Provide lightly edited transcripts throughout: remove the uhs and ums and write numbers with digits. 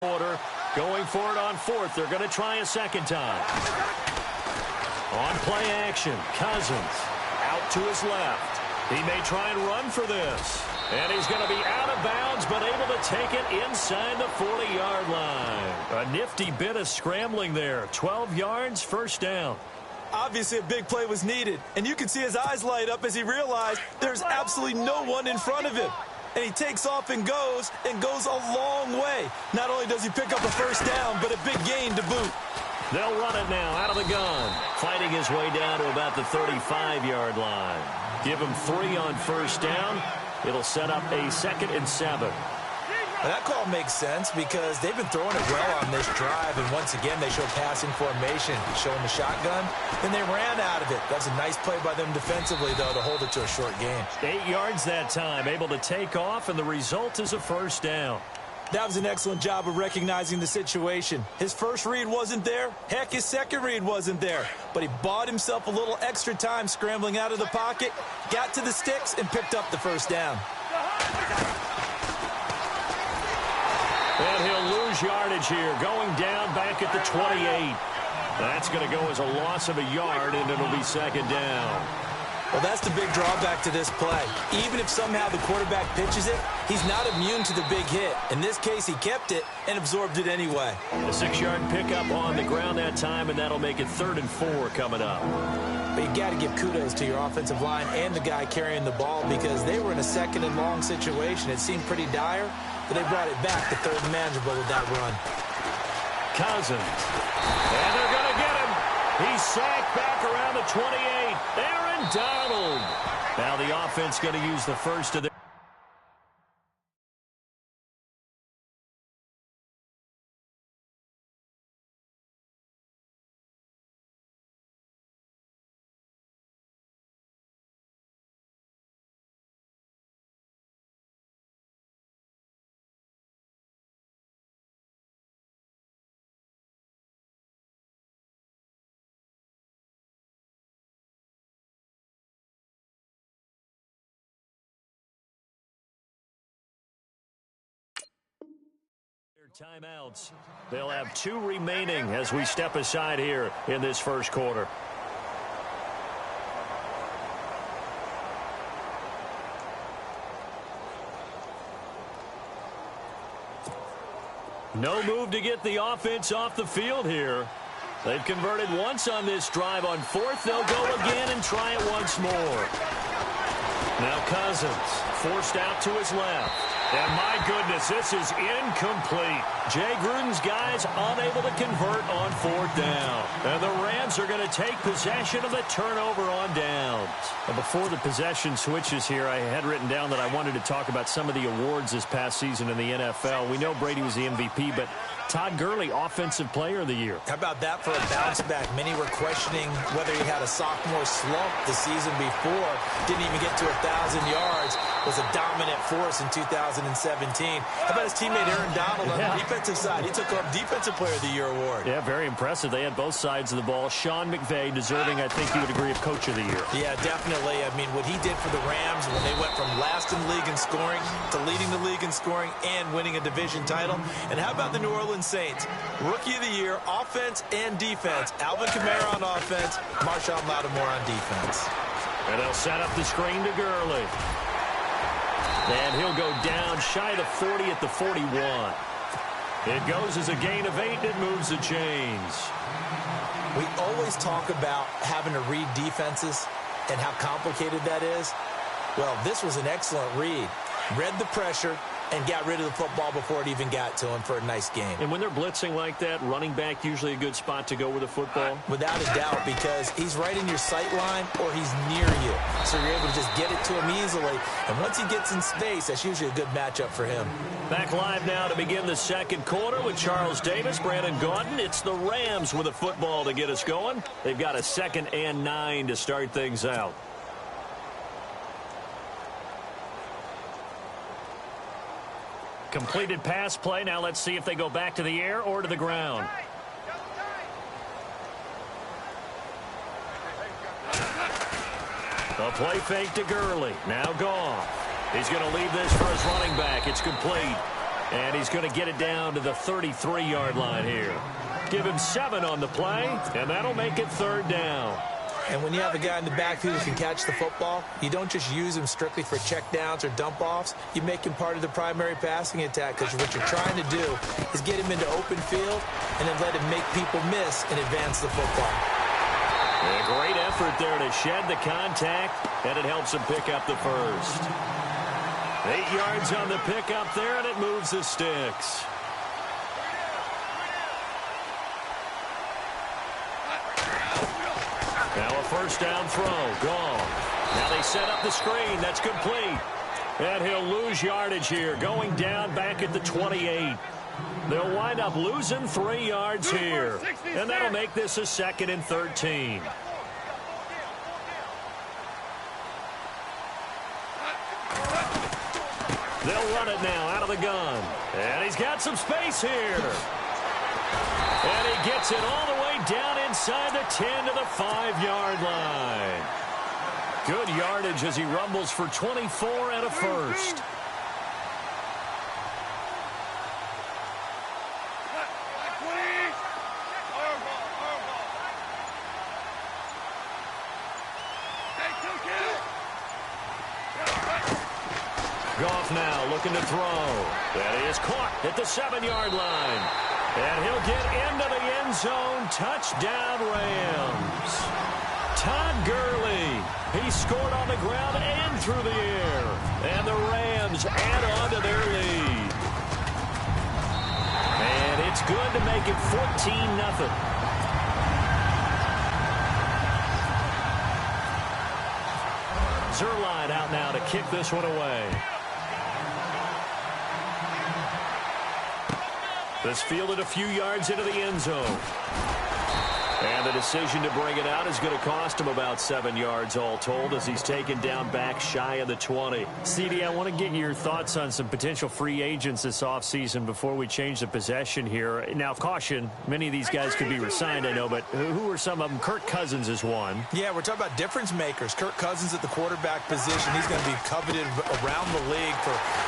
quarter, going for it on fourth. They're going to try a second time. On play action, Cousins out to his left. He may try and run for this. And he's going to be out of bounds, but able to take it inside the 40-yard line. A nifty bit of scrambling there. 12 yards, first down. Obviously, a big play was needed, and you can see his eyes light up as he realized there's absolutely no one in front of him. And he takes off and goes a long way. Not only does he pick up a first down, but a big gain to boot. They'll run it now out of the gun. Fighting his way down to about the 35-yard line. Give him 3 on first down. It'll set up a 2nd and 7. Now that call makes sense because they've been throwing it well on this drive, and once again they show passing formation, showing the shotgun, and they ran out of it. That's a nice play by them defensively, though, to hold it to a short gain. 8 yards that time, able to take off, and the result is a first down. That was an excellent job of recognizing the situation. His first read wasn't there. Heck, his second read wasn't there. But he bought himself a little extra time scrambling out of the pocket, got to the sticks, and picked up the first down. And he'll lose yardage here, going down back at the 28. That's going to go as a loss of a yard, and it'll be second down. Well, that's the big drawback to this play. Even if somehow the quarterback pitches it, he's not immune to the big hit. In this case, he kept it and absorbed it anyway. A 6-yard pickup on the ground that time, and that'll make it 3rd and 4 coming up. But you got to give kudos to your offensive line and the guy carrying the ball because they were in a 2nd and long situation. It seemed pretty dire, but they brought it back to 3rd and manageable with that run. Cousins. And they're going to get him. He's sacked back around the 28. Aaron Donald. Now the offense going to use the first of their. Timeouts. They'll have 2 remaining as we step aside here in this first quarter. No move to get the offense off the field here. They've converted once on this drive. On 4th, they'll go again and try it once more. Now Cousins forced out to his left. And my goodness, this is incomplete. Jay Gruden's guys unable to convert on 4th down. And the Rams are going to take possession of the turnover on downs. And before the possession switches here, I had written down that I wanted to talk about some of the awards this past season in the NFL. We know Brady was the MVP, but Todd Gurley, Offensive Player of the Year. How about that for a bounce back? Many were questioning whether he had a sophomore slump the season before. Didn't even get to 1,000 yards. Was a dominant force in 2017. How about his teammate Aaron Donald on the defensive side? He took home Defensive Player of the Year award. Yeah, very impressive. They had both sides of the ball. Sean McVay deserving, I think you would agree, of Coach of the Year. Yeah, definitely. I mean, what he did for the Rams when they went from last in the league in scoring to leading the league in scoring and winning a division title. And how about the New Orleans Saints? Rookie of the Year, offense and defense. Alvin Kamara on offense, Marshawn Lattimore on defense. And they'll set up the screen to Gurley. And he'll go down shy of the 40 at the 41. It goes as a gain of 8, and it moves the chains. We always talk about having to read defenses and how complicated that is. Well, this was an excellent read. Read the pressure and got rid of the football before it even got to him for a nice game. And when they're blitzing like that, running back usually a good spot to go with the football? Without a doubt, because he's right in your sight line or he's near you. So you're able to just get it to him easily. And once he gets in space, that's usually a good matchup for him. Back live now to begin the second quarter with Charles Davis, Brandon Gaudin. It's the Rams with a football to get us going. They've got a 2nd and 9 to start things out. Completed pass play. Now let's see if they go back to the air or to the ground. A play fake to Gurley. Now Goff. He's going to leave this for his running back. It's complete. And he's going to get it down to the 33-yard line here. Give him 7 on the play, and that'll make it 3rd down. And when you have a guy in the backfield who can catch the football, you don't just use him strictly for checkdowns or dump-offs. You make him part of the primary passing attack, because what you're trying to do is get him into open field and then let him make people miss and advance the football. A great effort there to shed the contact, and it helps him pick up the first. 8 yards on the pickup there, and it moves the sticks. Now a first down throw, gone. Now they set up the screen, that's complete. And he'll lose yardage here, going down back at the 28. They'll wind up losing 3 yards here. And that'll make this a 2nd and 13. They'll run it now out of the gun. And he's got some space here. And he gets it all the way down inside the 10 to the 5-yard line. Good yardage as he rumbles for 24 and a first. Goff now looking to throw. And he is caught at the 7-yard line. And he'll get into the end zone. Touchdown, Rams. Todd Gurley. He scored on the ground and through the air. And the Rams add on to their lead. And it's good to make it 14-0. Zerline out now to kick this one away. This fielded a few yards into the end zone. And the decision to bring it out is going to cost him about 7 yards all told as he's taken down back shy of the 20. CD, I want to get your thoughts on some potential free agents this offseason before we change the possession here. Now, caution, many of these guys could be re-signed, I know, but who are some of them? Kirk Cousins is one. Yeah, we're talking about difference makers. Kirk Cousins at the quarterback position. He's going to be coveted around the league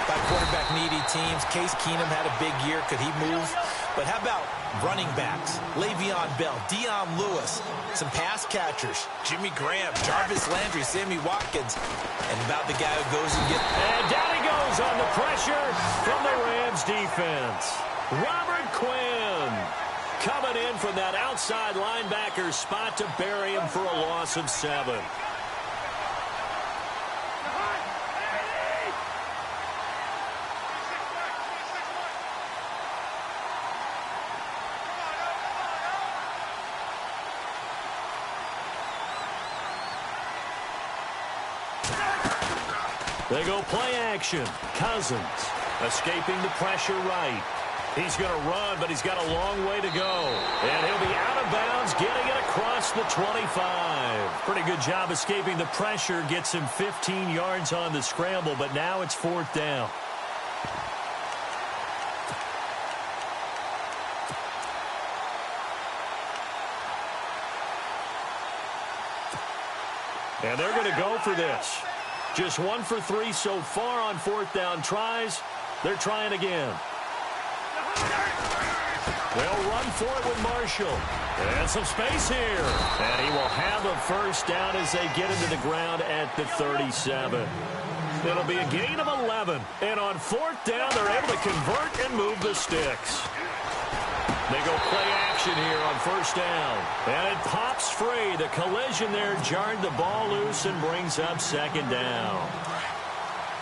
by quarterback-needy teams. Case Keenum had a big year. Could he move? But how about running backs? Le'Veon Bell, Dion Lewis, some pass catchers, Jimmy Graham, Jarvis Landry, Sammy Watkins, and about the guy who goes and gets... And down he goes on the pressure from the Rams defense. Robert Quinn coming in from that outside linebacker spot to bury him for a loss of 7. They go play action. Cousins escaping the pressure right. He's going to run, but he's got a long way to go. And he'll be out of bounds, getting it across the 25. Pretty good job escaping the pressure. Gets him 15 yards on the scramble, but now it's 4th down. And they're going to go for this. Just 1 for 3 so far on 4th down tries. They're trying again. They'll run for it with Marshall. And some space here. And he will have a first down as they get into the ground at the 37. It'll be a gain of 11. And on 4th down, they're able to convert and move the sticks. They go play action here on 1st down. And it pops free. The collision there jarred the ball loose and brings up 2nd down.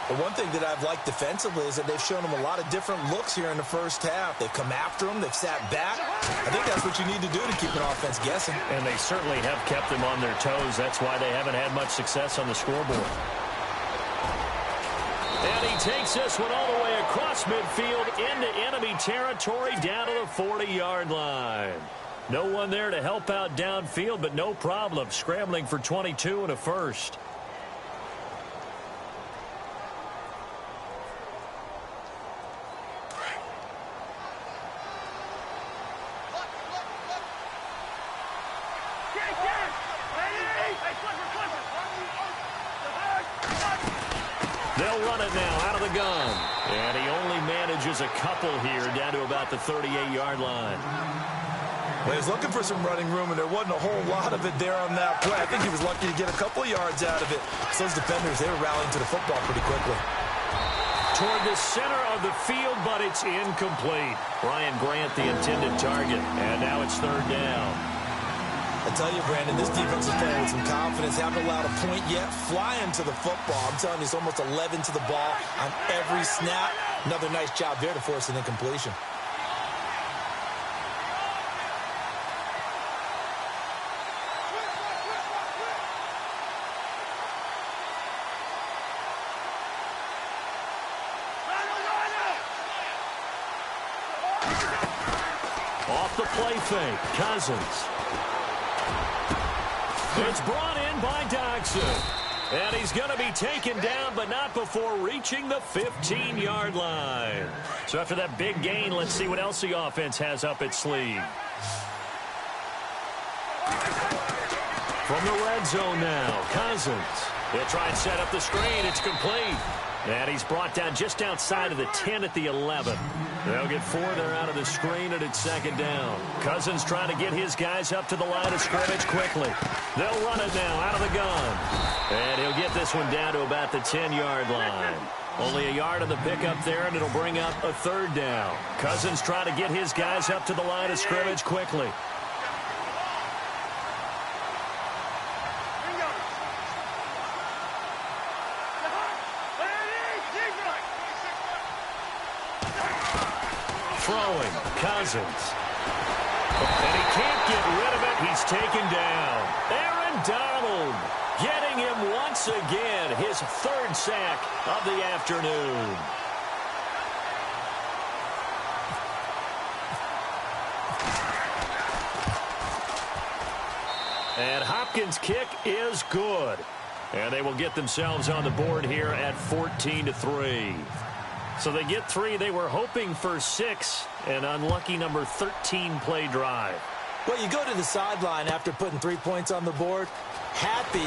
The one thing that I've liked defensively is that they've shown them a lot of different looks here in the first half. They've come after them. They've sat back. I think that's what you need to do to keep an offense guessing. And they certainly have kept them on their toes. That's why they haven't had much success on the scoreboard. And he takes this one all the way across midfield into enemy territory down to the 40-yard line. No one there to help out downfield, but no problem. Scrambling for 22 and a first. They'll run it now out of the gun. And he only manages a couple here down to about the 38-yard line. Well, he was looking for some running room, and there wasn't a whole lot of it there on that play. I think he was lucky to get a couple of yards out of it. So those defenders, they were rallying to the football pretty quickly. Toward the center of the field, but it's incomplete. Ryan Grant, the intended target, and now it's third down. I tell you, Brandon, this defense is playing with some confidence. Haven't allowed a point yet. Flying to the football. I'm telling you, it's almost 11 to the ball on every snap. Another nice job there to force an incompletion. Off the play fake, Cousins. It's brought in by Dodson. And he's going to be taken down, but not before reaching the 15-yard line. So after that big gain, let's see what else the offense has up its sleeve. From the red zone now, Cousins. He'll try and set up the screen. It's complete. And he's brought down just outside of the 10 at the 11. They'll get 4 there out of the screen, and it's second down. Cousins trying to get his guys up to the line of scrimmage quickly. They'll run it now out of the gun. And he'll get this one down to about the 10-yard line. Only a yard on the pickup there, and it'll bring up a third down. Cousins trying to get his guys up to the line of scrimmage quickly. Throwing, Cousins. And he can't get rid of it. He's taken down. Aaron Donald getting him once again. His third sack of the afternoon. And Hopkins' kick is good. And they will get themselves on the board here at 14-3. So they get 3. They were hoping for 6. An unlucky number 13 play drive. Well, you go to the sideline after putting 3 points on the board, happy,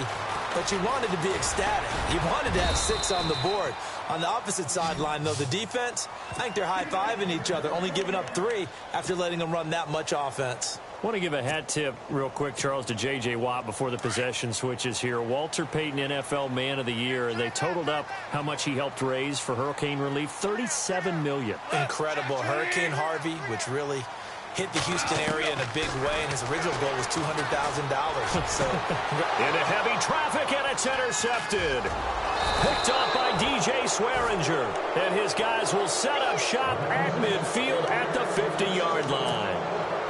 but you wanted to be ecstatic. You wanted to have 6 on the board. On the opposite sideline, though, the defense, I think they're high-fiving each other, only giving up 3 after letting them run that much offense. I want to give a hat tip real quick, Charles, to J.J. Watt before the possession switches here. Walter Payton, NFL Man of the Year. They totaled up how much he helped raise for hurricane relief, $37 million. Incredible. Hurricane Harvey, which really hit the Houston area in a big way, and his original goal was $200,000. So, into heavy traffic, and it's intercepted. Picked off by DJ Swearinger. And his guys will set up shop at midfield at the 50-yard line.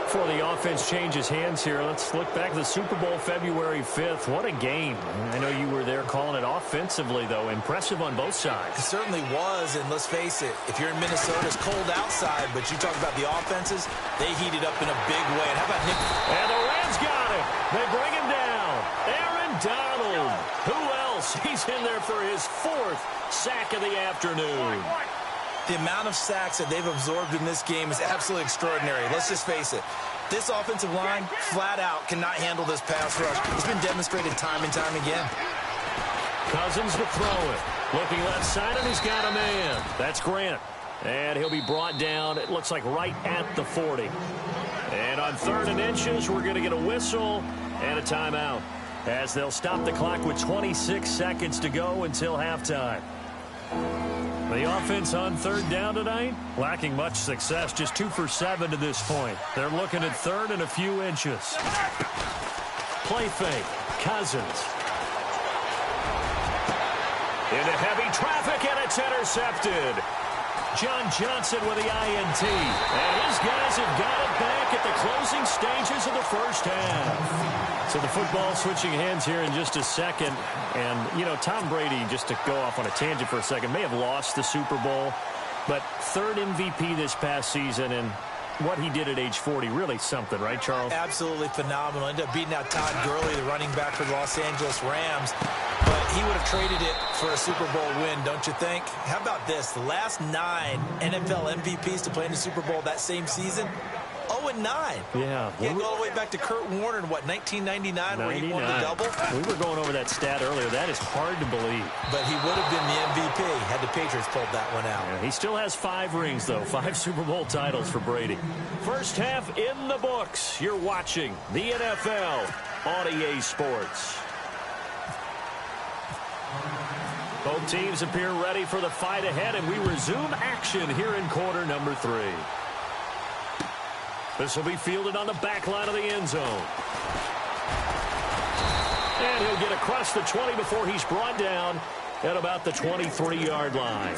Before the offense changes hands here, let's look back to the Super Bowl February 5th. What a game. I know you were there calling it offensively, though. Impressive on both sides. It certainly was, and let's face it, if you're in Minnesota, it's cold outside, but you talk about the offenses, they heated up in a big way. And how about Nick? And the Rams got him. They bring him down. Aaron Donald. Who else? He's in there for his 4th sack of the afternoon. The amount of sacks that they've absorbed in this game is absolutely extraordinary. Let's just face it. This offensive line, flat out, cannot handle this pass rush. It's been demonstrated time and time again. Cousins to throw it. Looking left side, and he's got a man. That's Grant. And he'll be brought down, it looks like right at the 40. And on 3rd and inches, we're going to get a whistle and a timeout, as they'll stop the clock with 26 seconds to go until halftime. The offense on 3rd down tonight, lacking much success, just 2 for 7 to this point. They're looking at 3rd and a few inches. Play fake, Cousins. Into heavy traffic, and it's intercepted. John Johnson with the INT. And his guys have got it back at the closing stages of the first half. So the football switching hands here in just a second. And, you know, Tom Brady, just to go off on a tangent for a second, may have lost the Super Bowl. But 3rd MVP this past season, and what he did at age 40, really something, right, Charles? Absolutely phenomenal. Ended up beating out Todd Gurley, the running back for the Los Angeles Rams. But he would have traded it for a Super Bowl win, don't you think? How about this? The last 9 NFL MVPs to play in the Super Bowl that same season, 0-9 2-9. Yeah. Can't go all the way back to Kurt Warner in, what, 1999 where he won the double? We were going over that stat earlier. That is hard to believe. But he would have been the MVP had the Patriots pulled that one out. Yeah, he still has 5 rings, though. 5 Super Bowl titles for Brady. First half in the books. You're watching the NFL on EA Sports. Both teams appear ready for the fight ahead, and we resume action here in quarter number 3. This will be fielded on the back line of the end zone. And he'll get across the 20 before he's brought down at about the 23-yard line.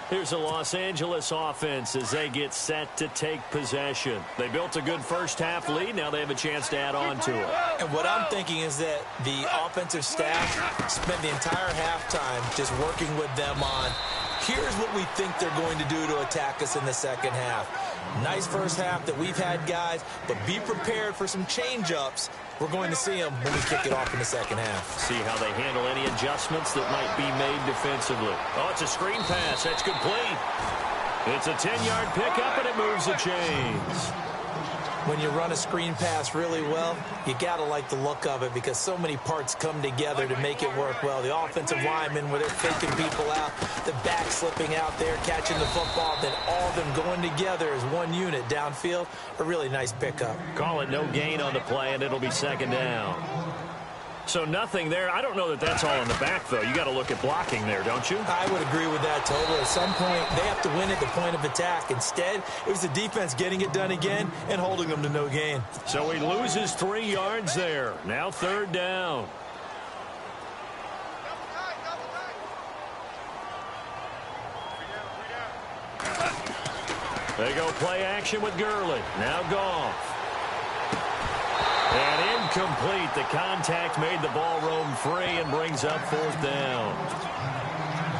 Here's the Los Angeles offense as they get set to take possession. They built a good first-half lead. Now they have a chance to add on to it. And what I'm thinking is that the offensive staff spent the entire halftime just working with them on, here's what we think they're going to do to attack us in the second half. Nice first half that we've had, guys, but be prepared for some change-ups. We're going to see them when we kick it off in the second half. See how they handle any adjustments that might be made defensively. Oh, it's a screen pass. That's complete. It's a 10-yard pickup, and it moves the chains. When you run a screen pass really well, you got to like the look of it because so many parts come together to make it work well. The offensive linemen where they're faking people out, the back slipping out there, catching the football, then all of them going together as one unit downfield. A really nice pickup. Call it no gain on the play, and it'll be second down. So nothing there. I don't know that that's all in the back, though. You got to look at blocking there, don't you? I would agree with that totally. At some point, they have to win at the point of attack. Instead, it was the defense getting it done again and holding them to no gain. So he loses 3 yards there. Now third down. They go play action with Gurley. Now Goff. And incomplete. The contact made the ball roam free and brings up fourth down.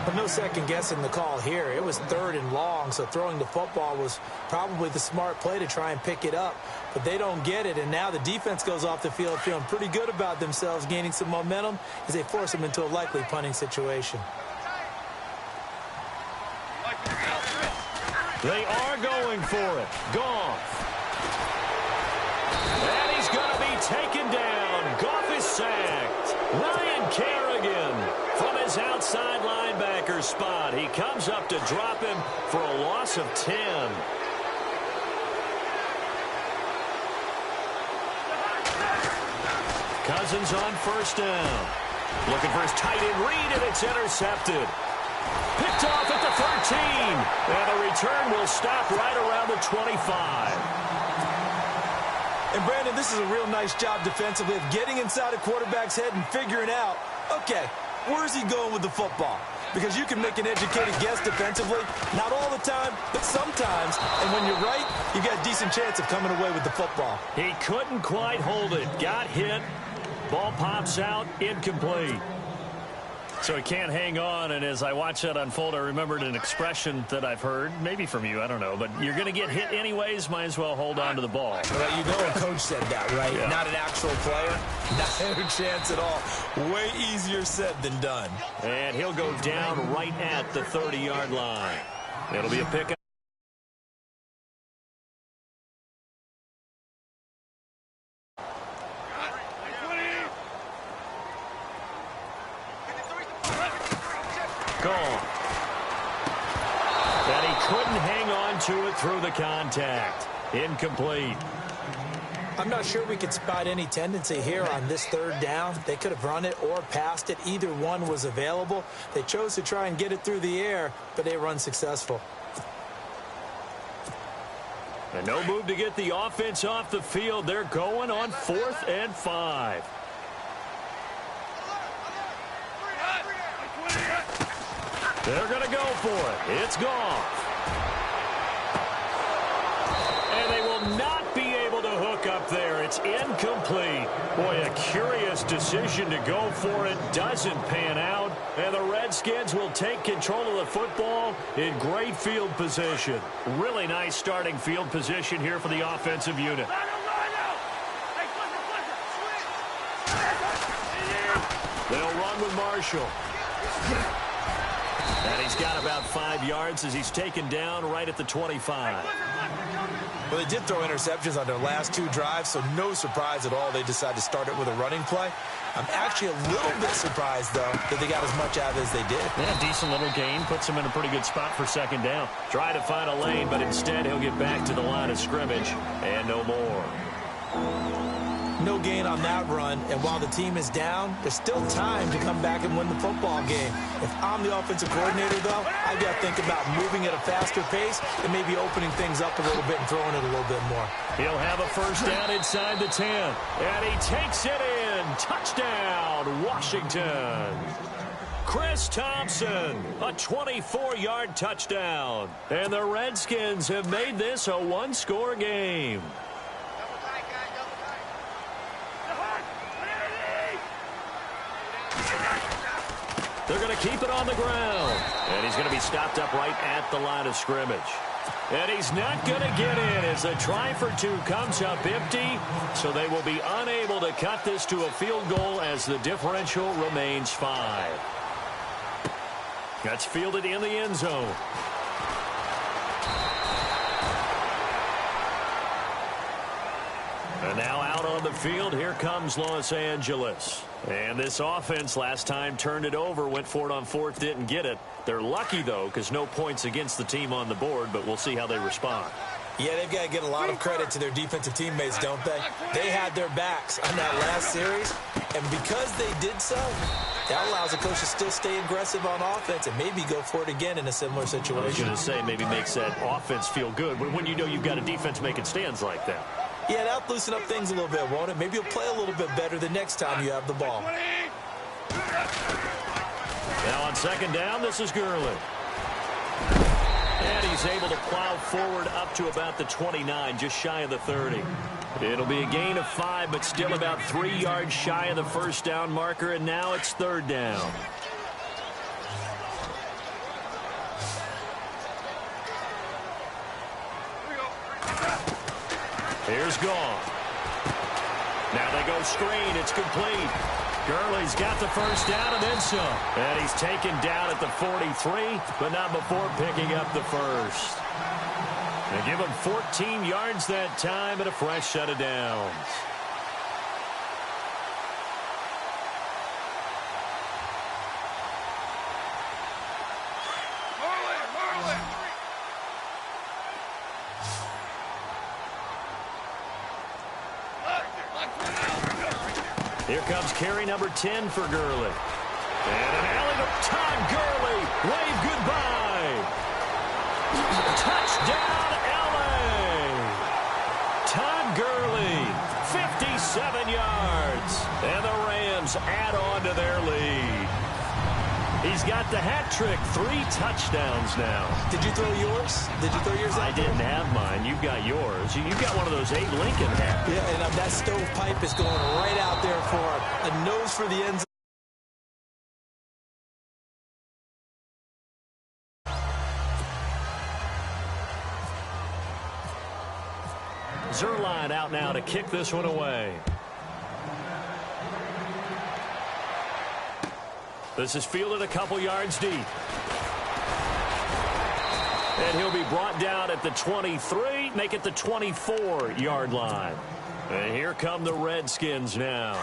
But no second guessing the call here. It was third and long, so throwing the football was probably the smart play to try and pick it up. But they don't get it, and now the defense goes off the field feeling pretty good about themselves, gaining some momentum as they force them into a likely punting situation. They are going for it. Goff. And he's going to be taken down. Goff is sacked. Ryan Kerrigan from his outside linebacker spot. He comes up to drop him for a loss of 10. Cousins on first down. Looking for his tight end read, and it's intercepted. Picked off at the 13. And the return will stop right around the 25. And, Brandon, this is a real nice job defensively of getting inside a quarterback's head and figuring out, okay, where's he going with the football? Because you can make an educated guess defensively, not all the time, but sometimes. And when you're right, you got a decent chance of coming away with the football. He couldn't quite hold it. Got hit. Ball pops out. Incomplete. So he can't hang on, and as I watch that unfold, I remembered an expression that I've heard, maybe from you, I don't know, but you're going to get hit anyways, might as well hold on to the ball. Well, you know a coach said that, right? Yeah. Not an actual player. Not a chance at all. Way easier said than done. And he'll go down right at the 30-yard line. It'll be a pickup. Gone. And he couldn't hang on to it through the contact. Incomplete. I'm not sure we could spot any tendency here on this third down. They could have run it or passed it. Either one was available. They chose to try and get it through the air, but they were unsuccessful. And no move to get the offense off the field. They're going on 4th and 5. They're going to go for it. It's Goff. And they will not be able to hook up there. It's incomplete. Boy, a curious decision to go for it. Doesn't pan out. And the Redskins will take control of the football in great field position. Really nice starting field position here for the offensive unit. They'll run with Marshall. And he's got about 5 yards as he's taken down right at the 25. Well, they did throw interceptions on their last 2 drives, so no surprise at all they decided to start it with a running play. I'm actually a little bit surprised, though, that they got as much out of it as they did. Yeah, decent little gain. Puts him in a pretty good spot for second down. Try to find a lane, but instead he'll get back to the line of scrimmage and no more. No gain on that run, and while the team is down, there's still time to come back and win the football game. If I'm the offensive coordinator, though, I've got to think about moving at a faster pace and maybe opening things up a little bit and throwing it a little bit more. He'll have a first down inside the 10, and he takes it in. Touchdown, Washington. Chris Thompson, a 24-yard touchdown. And the Redskins have made this a one-score game. They're going to keep it on the ground. And he's going to be stopped up right at the line of scrimmage. And he's not going to get in as a try for 2 comes up empty. So they will be unable to cut this to a field goal as the differential remains 5. That's fielded in the end zone. And now out on the field, here comes Los Angeles. And this offense last time turned it over, went for it on 4th, didn't get it. They're lucky, though, because no points against the team on the board, but we'll see how they respond. Yeah, they've got to get a lot of credit to their defensive teammates, don't they? They had their backs on that last series, and because they did so, that allows the coach to still stay aggressive on offense and maybe go for it again in a similar situation. I was going to say maybe makes that offense feel good when you know you've got a defense making stands like that. Yeah, that'll loosen up things a little bit, won't it? Maybe you'll play a little bit better the next time you have the ball. Now on second down, this is Gurley. And he's able to plow forward up to about the 29, just shy of the 30. It'll be a gain of 5, but still about 3 yards shy of the first down marker, and now it's 3rd down. Here's Gone. Now they go screen. It's complete. Gurley's got the first down and then some. And he's taken down at the 43, but not before picking up the first. They give him 14 yards that time and a fresh set of downs. Here comes carry number 10 for Gurley. And an alley to Todd Gurley. Wave goodbye. Touchdown, L.A. Todd Gurley, 57 yards. And the Rams add on to their lead. He's got the hat trick, 3 touchdowns now. Did you throw yours? Did you throw yours out? I didn't have mine. You've got yours. You've got one of those 8 Lincoln hats. Yeah, and that stovepipe is going right out there for a nose for the end zone. Zerline out now to kick this one away. This is fielded a couple yards deep. And he'll be brought down at the 23, make it the 24-yard line. And here come the Redskins now.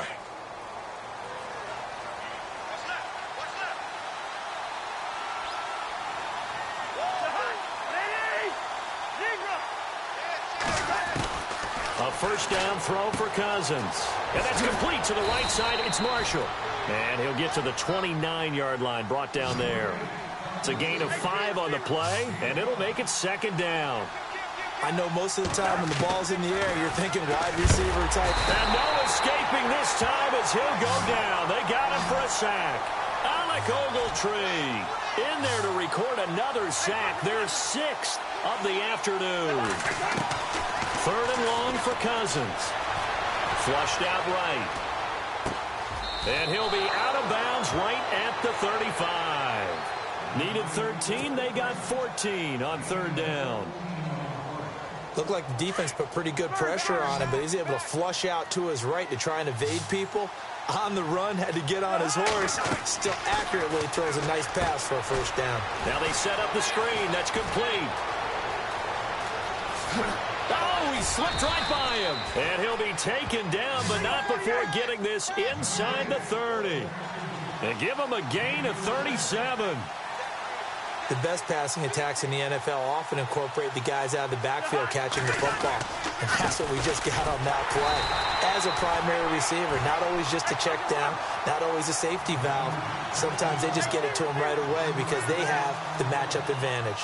A first down throw for Cousins. And that's complete to the right side. It's Marshall. And he'll get to the 29-yard line, brought down there. It's a gain of 5 on the play, and it'll make it second down. I know most of the time when the ball's in the air, you're thinking wide receiver type. And no escaping this time as he'll go down. They got him for a sack. Alec Ogletree in there to record another sack. Their 6th of the afternoon. 3rd and long for Cousins. Flushed out right. And he'll be out of bounds right at the 35. Needed 13. They got 14 on 3rd down. Looked like the defense put pretty good pressure on him, but he's able to flush out to his right to try and evade people. On the run, had to get on his horse. Still accurately throws a nice pass for a first down. Now they set up the screen. That's complete. Oh, he slipped right by him. And he'll be taken down, but not before getting this inside the 30. And give him a gain of 37. The best passing attacks in the NFL often incorporate the guys out of the backfield catching the football. And that's what we just got on that play. As a primary receiver, not always just a check down, not always a safety valve. Sometimes they just get it to them right away because they have the matchup advantage.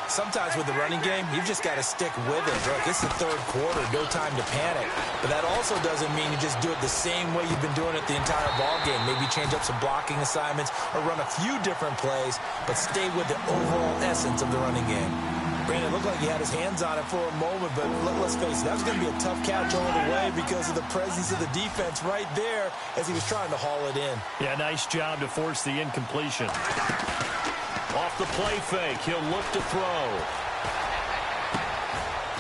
Sometimes with the running game, you've just got to stick with it. Look, it's the third quarter, no time to panic. But that also doesn't mean you just do it the same way you've been doing it the entire ball game. Maybe change up some blocking assignments or run a few different plays, but stay with the overall essence of the running game. Brandon, it looked like he had his hands on it for a moment, but let's face it, that was going to be a tough catch all the way because of the presence of the defense right there as he was trying to haul it in. Yeah, nice job to force the incompletion. Off the play fake, he'll look to throw.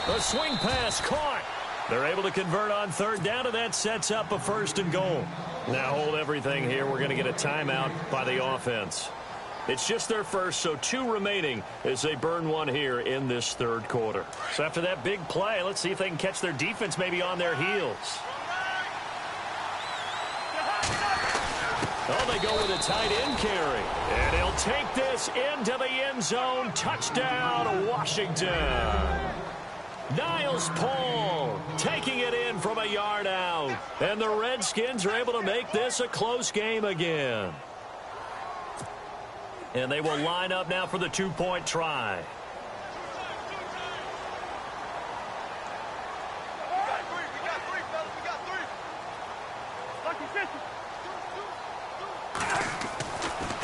The swing pass caught. They're able to convert on third down, and that sets up a 1st and goal. Now hold everything here. We're going to get a timeout by the offense. It's just their first, so 2 remaining as they burn one here in this third quarter. So after that big play, let's see if they can catch their defense maybe on their heels. Oh, they go with a tight end carry. And he'll take this into the end zone. Touchdown, Washington. Niles Paul taking it in from a yard out. And the Redskins are able to make this a close game again. And they will line up now for the 2-point try.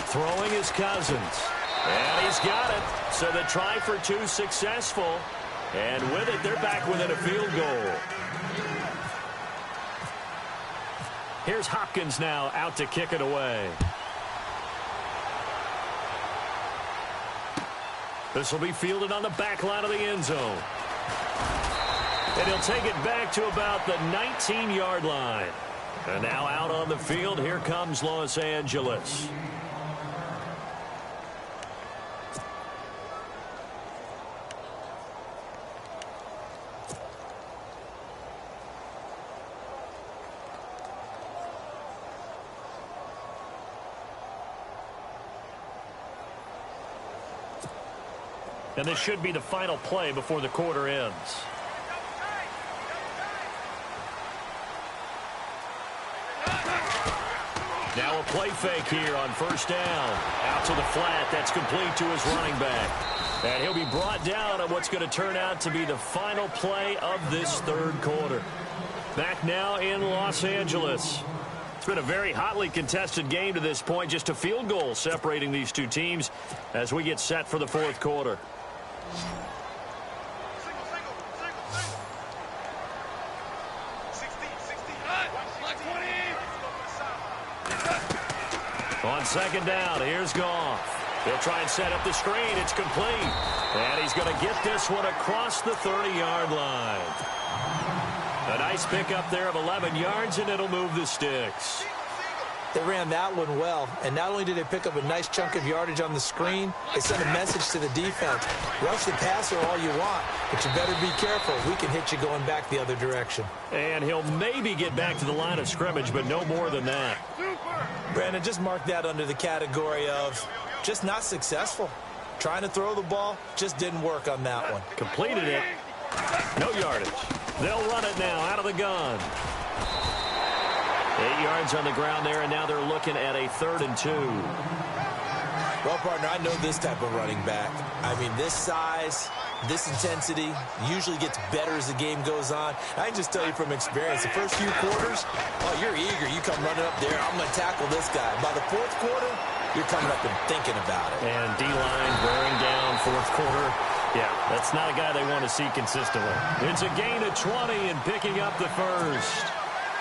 Throwing is Cousins. And he's got it. So the try for 2 successful. And with it, they're back within a field goal. Here's Hopkins now out to kick it away. This will be fielded on the back line of the end zone. And he'll take it back to about the 19-yard line. And now out on the field, here comes Los Angeles. And this should be the final play before the quarter ends. Now a play fake here on 1st down. Out to the flat. That's complete to his running back. And he'll be brought down on what's going to turn out to be the final play of this third quarter. Back now in Los Angeles. It's been a very hotly contested game to this point. Just a field goal separating these two teams as we get set for the fourth quarter. On 2nd down, here's Goff. He'll try and set up the screen. It's complete. And he's going to get this one across the 30-yard line. A nice pickup there of 11 yards, and it'll move the sticks. They ran that one well, and not only did they pick up a nice chunk of yardage on the screen, they sent a message to the defense. Rush the passer all you want, but you better be careful. We can hit you going back the other direction. And he'll maybe get back to the line of scrimmage, but no more than that. Brandon, just mark that under the category of just not successful. Trying to throw the ball, just didn't work on that one. Completed it. No yardage. They'll run it now out of the gun. 8 yards on the ground there, and now they're looking at a 3rd and 2. Well, partner, I know this type of running back. I mean, this size, this intensity usually gets better as the game goes on. I can just tell you from experience, the first few quarters, oh, you're eager. You come running up there, I'm going to tackle this guy. By the fourth quarter, you're coming up and thinking about it. And D-line wearing down fourth quarter. Yeah, that's not a guy they want to see consistently. It's a gain of 20 and picking up the first.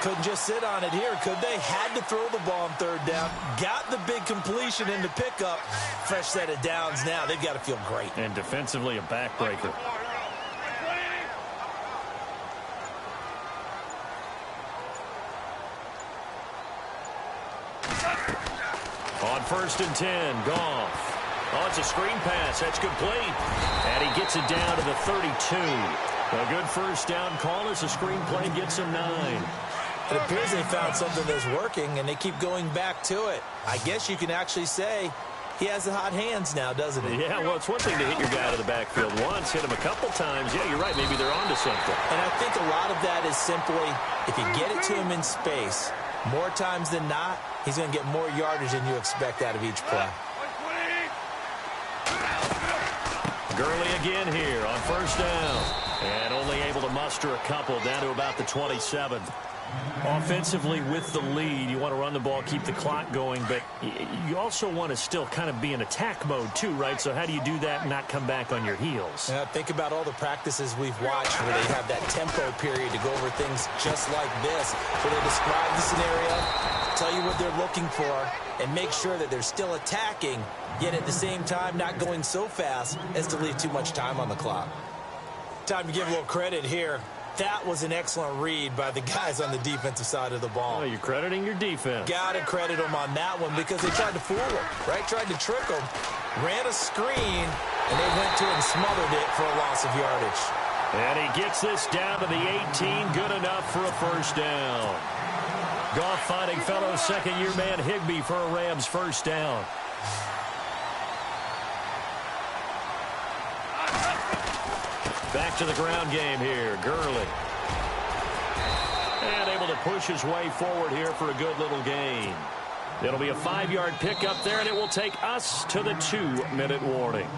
Couldn't just sit on it here, could they? Had to throw the ball on 3rd down. Got the big completion in the pickup. Fresh set of downs now. They've got to feel great. And defensively a backbreaker. On 1st and 10, Goff. Oh, it's a screen pass. That's complete. And he gets it down to the 32. A good first down call as the screen play gets him 9. It appears they found something that's working, and they keep going back to it. I guess you can actually say he has the hot hands now, doesn't he? Yeah, well, it's one thing to hit your guy out of the backfield once, hit him a couple times. Yeah, you're right. Maybe they're onto something. And I think a lot of that is simply, if you get it to him in space, more times than not, he's going to get more yardage than you expect out of each play. Gurley again here on first down. And only able to muster a couple down to about the 27. Offensively with the lead, you want to run the ball, keep the clock going, but you also want to still kind of be in attack mode too, right? So how do you do that and not come back on your heels? Yeah, think about all the practices we've watched where they have that tempo period to go over things just like this, where they describe the scenario, tell you what they're looking for, and make sure that they're still attacking, yet at the same time not going so fast as to leave too much time on the clock. Time to give a little credit here. That was an excellent read by the guys on the defensive side of the ball. Oh, you're crediting your defense. Got to credit them on that one because they tried to fool them, right? Tried to trick them, ran a screen, and they went to it and smothered it for a loss of yardage. And he gets this down to the 18, good enough for a first down. Goff finding fellow second-year man Higbee for a Rams first down. Back to the ground game here. Gurley. And able to push his way forward here for a good little gain. It'll be a 5-yard pickup there, and it will take us to the 2-minute warning.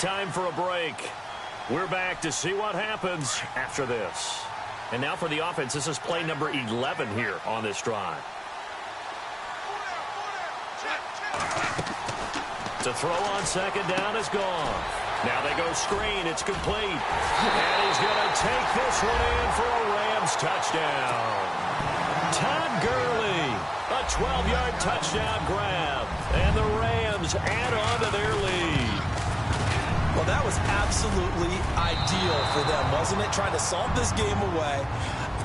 Time for a break. We're back to see what happens after this. And now for the offense, this is play number 11 here on this drive. To throw on second down is gone. Now they go screen. It's complete. And he's going to take this one in for a Rams touchdown. Todd Gurley, a 12-yard touchdown grab. And the Rams add on to their lead. Well, that was absolutely ideal for them, wasn't it? Trying to solve this game away.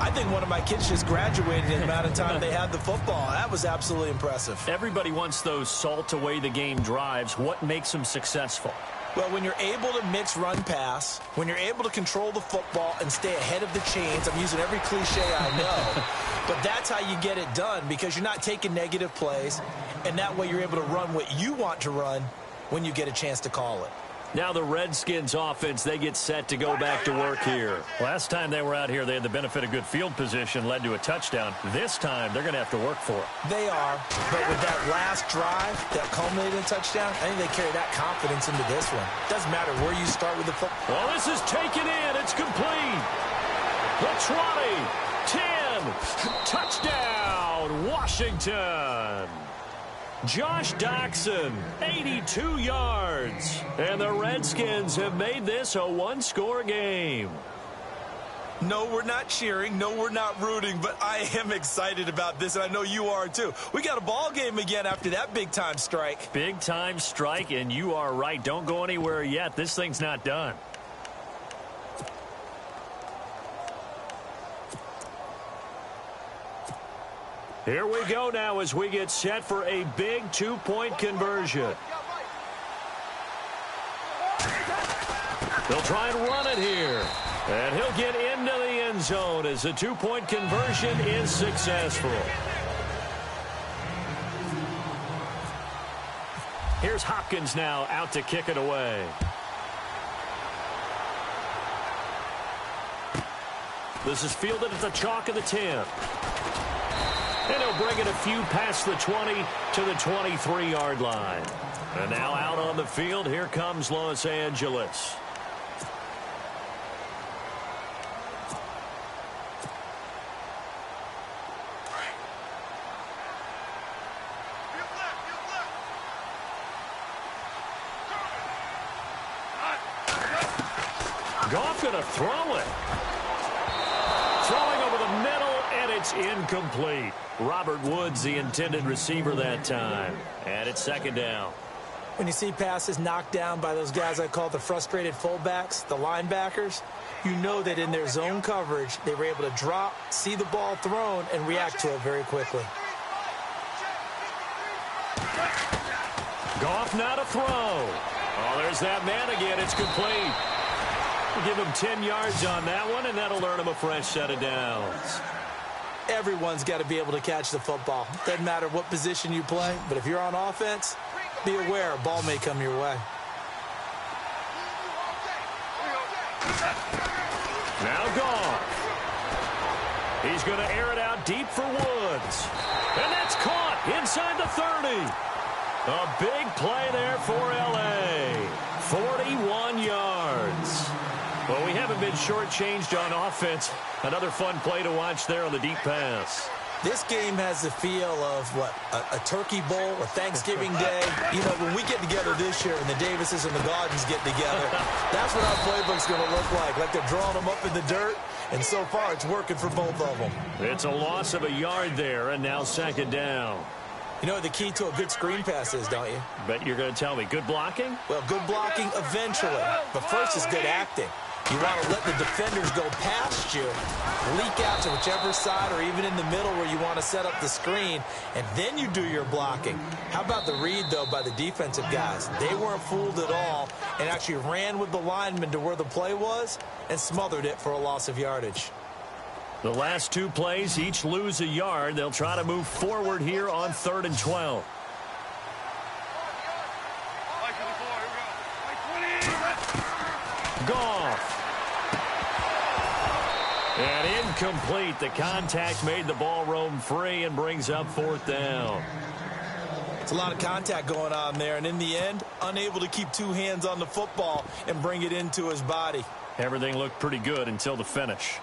I think one of my kids just graduated in the amount of time they had the football. That was absolutely impressive. Everybody wants those salt-away-the-game drives. What makes them successful? Well, when you're able to mix run-pass, when you're able to control the football and stay ahead of the chains, I'm using every cliche I know, but that's how you get it done because you're not taking negative plays, and that way you're able to run what you want to run when you get a chance to call it. Now the Redskins offense, they get set to go back to work here. Last time they were out here, they had the benefit of good field position, led to a touchdown. This time, they're going to have to work for it. They are, but with that last drive that culminated in a touchdown, I think they carry that confidence into this one. Doesn't matter where you start with the football. Well, this is taken in. It's complete. The 20, 10, touchdown, Washington. Josh Doxson, 82 yards. And the Redskins have made this a one-score game. No, we're not cheering. No, we're not rooting. But I am excited about this, and I know you are too. We got a ball game again after that big-time strike. Big-time strike, and you are right. Don't go anywhere yet. This thing's not done. Here we go now as we get set for a big two-point conversion. They'll try and run it here. And he'll get into the end zone as the two-point conversion is successful. Here's Hopkins now out to kick it away. This is fielded at the chalk of the 10. And he'll bring it a few past the 20 to the 23-yard line. And now out on the field, here comes Los Angeles. Goff going to throw it. Throwing over the middle, and it's incomplete. Robert Woods, the intended receiver that time. And it's second down. When you see passes knocked down by those guys I call the frustrated fullbacks, the linebackers, you know that in their zone coverage, they were able to drop, see the ball thrown, and react to it very quickly. Goff now to throw. Oh, there's that man again. It's complete. Give him 10 yards on that one, and that'll earn him a fresh set of downs. Everyone's got to be able to catch the football. Doesn't matter what position you play, but if you're on offense, be aware a ball may come your way. Now Goff. He's going to air it out deep for Woods. And that's caught inside the 30. A big play there for L.A. 41 yards. Well, we haven't been shortchanged on offense. Another fun play to watch there on the deep pass. This game has the feel of, what, a turkey bowl or Thanksgiving Day. You know, when we get together this year and the Davises and the Gardens get together, that's what our playbook's going to look like they're drawing them up in the dirt. And so far, it's working for both of them. It's a loss of a yard there, and now second down. You know what the key to a good screen pass is, don't you? Bet you're going to tell me. Good blocking? Well, good blocking eventually. But first is good acting. You want to let the defenders go past you, leak out to whichever side or even in the middle where you want to set up the screen, and then you do your blocking. How about the read, though, by the defensive guys? They weren't fooled at all and actually ran with the lineman to where the play was and smothered it for a loss of yardage. The last two plays each lose a yard. They'll try to move forward here on 3rd and 12. Goff. And incomplete. The contact made the ball roam free and brings up 4th down. It's a lot of contact going on there, and in the end, unable to keep two hands on the football and bring it into his body. Everything looked pretty good until the finish.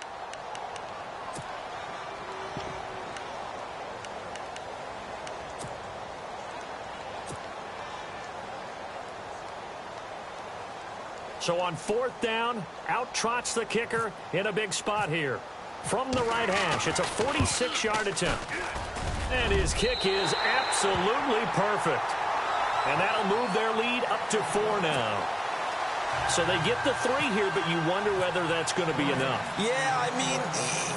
So on 4th down, out trots the kicker in a big spot here. From the right hash, it's a 46-yard attempt. And his kick is absolutely perfect. And that'll move their lead up to 4 now. So they get the 3 here, but you wonder whether that's going to be enough. Yeah, I mean,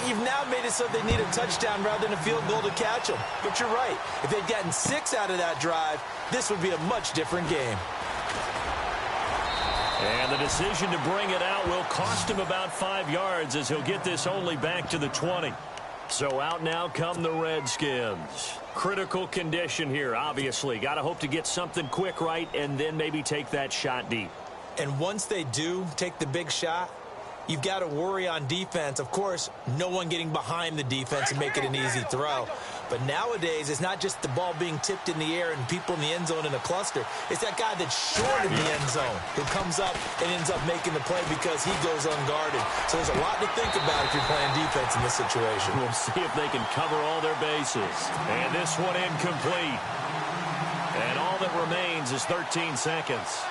you've now made it so they need a touchdown rather than a field goal to catch them. But you're right. If they'd gotten 6 out of that drive, this would be a much different game. And the decision to bring it out will cost him about 5 yards as he'll get this only back to the 20. So out now come the Redskins. Critical condition here, obviously. Got to hope to get something quick right and then maybe take that shot deep. And once they do take the big shot, you've got to worry on defense. Of course, no one getting behind the defense and make it an easy throw. But nowadays, it's not just the ball being tipped in the air and people in the end zone in a cluster. It's that guy that's short in the end zone who comes up and ends up making the play because he goes unguarded. So there's a lot to think about if you're playing defense in this situation. We'll see if they can cover all their bases. And this one incomplete. And all that remains is 13 seconds.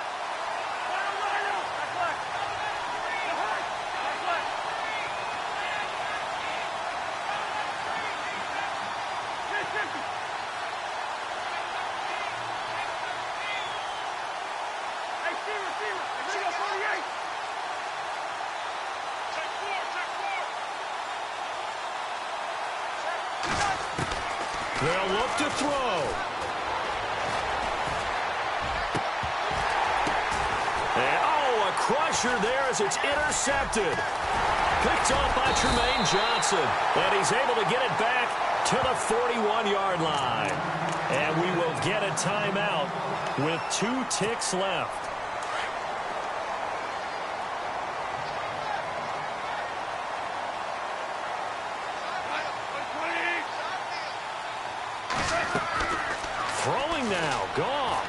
They'll look to throw. And, a crusher there as it's intercepted. Picked off by Tremaine Johnson. And he's able to get it back to the 41-yard line. And we will get a timeout with 2 ticks left. Throwing now, Goff.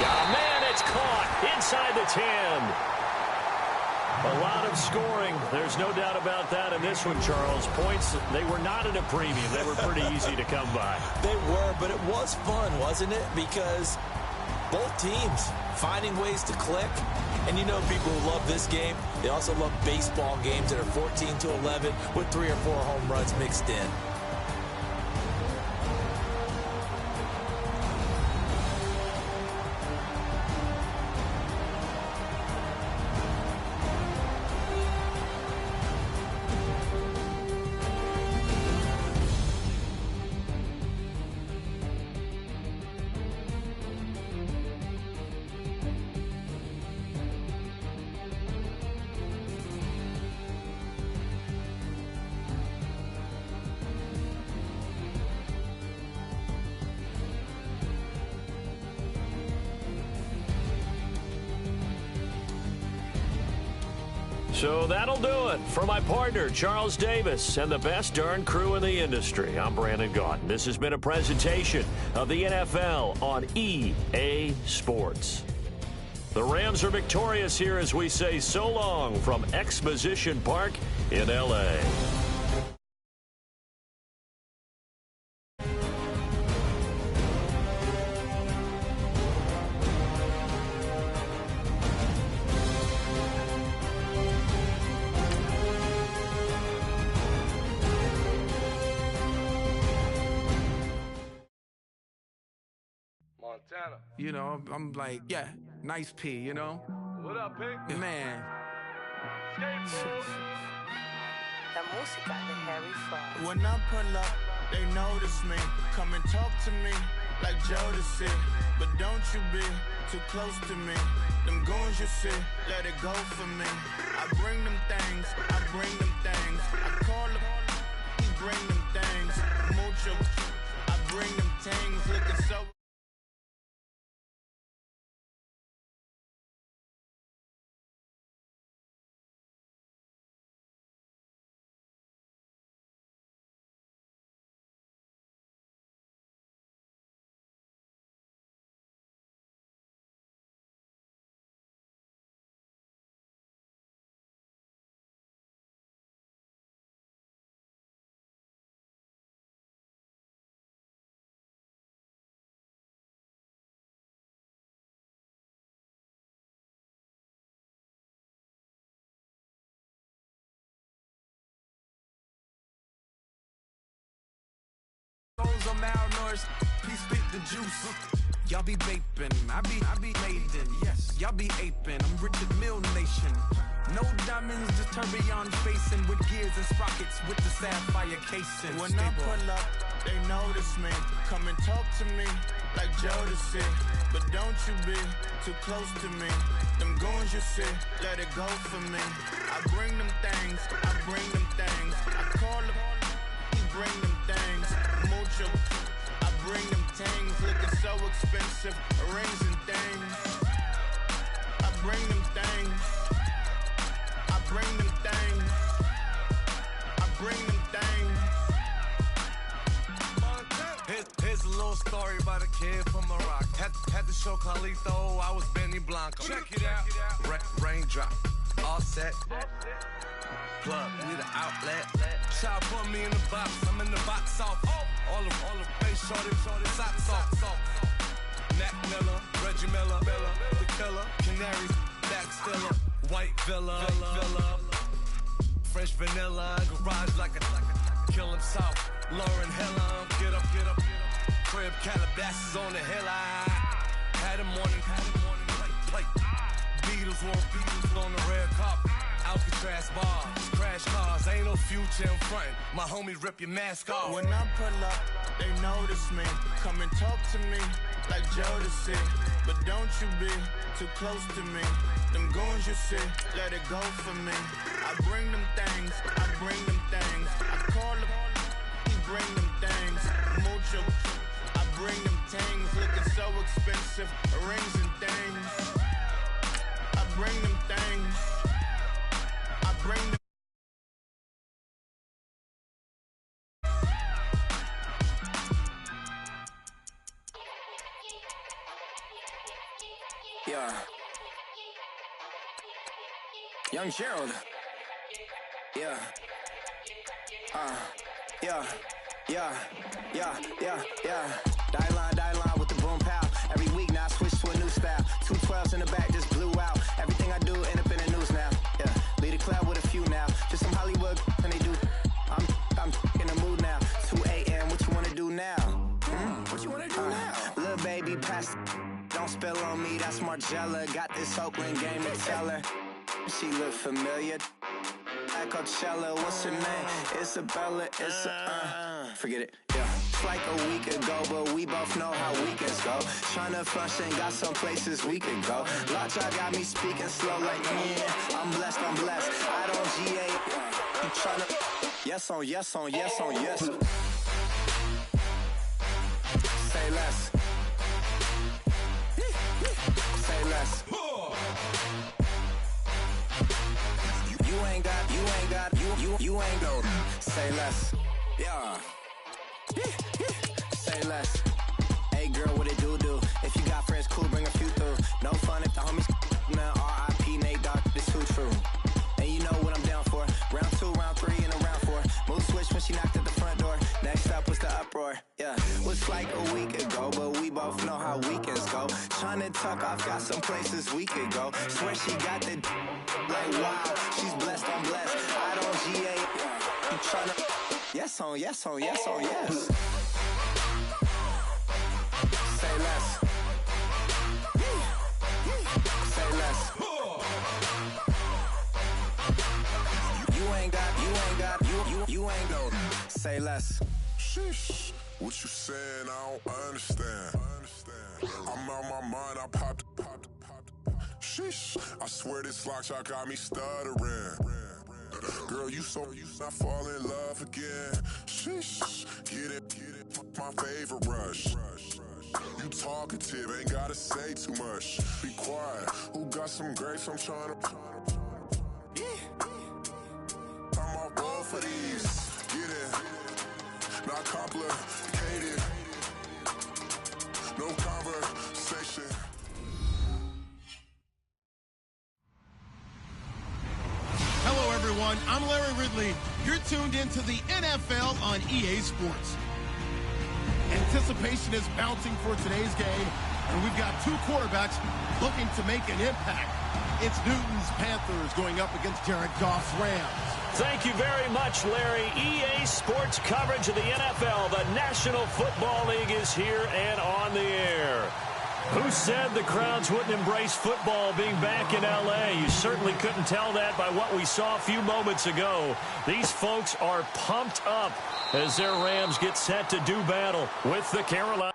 Oh, man, it's caught inside the 10. A lot of scoring. There's no doubt about that in this one, Charles. Points, they were not at a premium. They were pretty easy to come by. They were, but it was fun, wasn't it? Because both teams finding ways to click. And you know people who love this game, they also love baseball games that are 14-11 with 3 or 4 home runs mixed in. So that'll do it. For my partner, Charles Davis, and the best darn crew in the industry, I'm Brandon Gaudin. This has been a presentation of the NFL on EA Sports. The Rams are victorious here as we say so long from Exposition Park in L.A. Montana. You know, I'm like, yeah, nice P, you know? What up, Pig? Man. La música de Harry Fraud. When I pull up, they notice me. Come and talk to me like Jodeci. But don't you be too close to me. Them goons you see, let it go for me. I bring them things, I bring them things. I call them, he bring them things. Mucho, I bring them things. Looking so... I'm malnourished, please spit the juice. Y'all be vaping, I be maiden. Yes, y'all be aping, I'm Richard Mill Nation. No diamonds, just tourbillon facing with gears and sprockets with the sapphire casing. When I pull up, they notice me. Come and talk to me like Jodeci. But don't you be too close to me. Them goons you see, let it go for me. I bring them things, I bring them things. I call them, he bring them things. Mucho, I bring them things. Looking so expensive, rings and things. I bring them things. I bring them things. I bring them things. Here's a little story about a kid from Morocco. Had to show Carlito I was Benny Blanco. Check it out. Raindrop, all set. Plug, need an outlet. Child put me in the box, I'm in the box off. All the face shorty, socks off. Mac Miller, Reggie Miller, the killer, Canaries, back stiller, white villa, French vanilla, garage like a kill himself. Lauren Hiller, get up. Crib Calabasas on the hill. I had him morning, plate. Beatles on the red carpet. Alcatraz bars, crash cars, ain't no future in front. My homie rip your mask off. When I pull up, they notice me. Come and talk to me like Jodeci. But don't you be too close to me. Them goons you see, let it go for me. I bring them things, I bring them things. I call them, he bring them things. Mucho, I bring them things. Looking so expensive, rings and things. I bring them things. I bring them. Yeah. Young Gerald. Yeah. Yeah. Die line with the boom pow. Every week now I switch to a new style. 212s in the back just blew out. Everything I do end up in the news now. Yeah. Lead a club with a few now. Just some Hollywood and they do. I'm in the mood now. 2 a.m. What you wanna do now? What you wanna do now? Little baby pass. Don't spill on me, that's Margella. Got this Oakland game to tell her. She look familiar. At Coachella, what's her name? Isabella, forget it, yeah. It's like a week ago, but we both know how weekends go. Tryna function, got some places we could go. Lockjaw got me speaking slow like, yeah, I'm blessed. I don't GA, you tryna, yes on yes. Say less. Say less. You You ain't go. Say less. Yeah. Say less. Hey girl, what it do? If you got friends, cool, bring a few through. No fun if the homies now R.I.P. Nate Dogg, this too true. And you know what I'm down for. Round 2, round 3, and a round 4. Move switch when she knocked at the front door. Next up was the uproar. Yeah, was like a week ago, but we both know how weekends go. Tryna tuck off, got some places we could go. Swear she got the like wow, she's blessed, I'm blessed. I don't GA. You tryna yes on yes on yes on yes. Say less. Say less. You ain't go. Say less. Sheesh. What you saying? I don't understand. I'm out my mind. I popped. Sheesh. I swear this lock shot got me stuttering. Girl, you not fall in love again. Sheesh. Get it. My favorite rush. You talkative, ain't gotta say too much. Be quiet. Who got some grapes? I'm trying to. I'm all roll for these. Get it. Not complicated. No conversation. Hello, everyone. I'm Larry Ridley. You're tuned into the NFL on EA Sports. Anticipation is mounting for today's game, and we've got two quarterbacks looking to make an impact. It's Newton's Panthers going up against Jared Goff's Rams. Thank you very much, Larry. EA Sports coverage of the NFL. The National Football League is here and on the air. Who said the crowds wouldn't embrace football being back in L.A.? You certainly couldn't tell that by what we saw a few moments ago. These folks are pumped up as their Rams get set to do battle with the Carolina.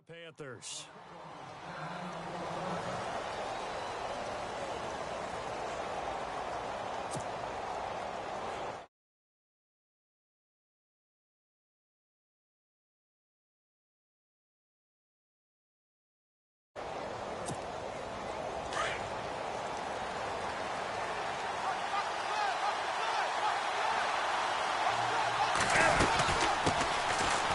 Panthers.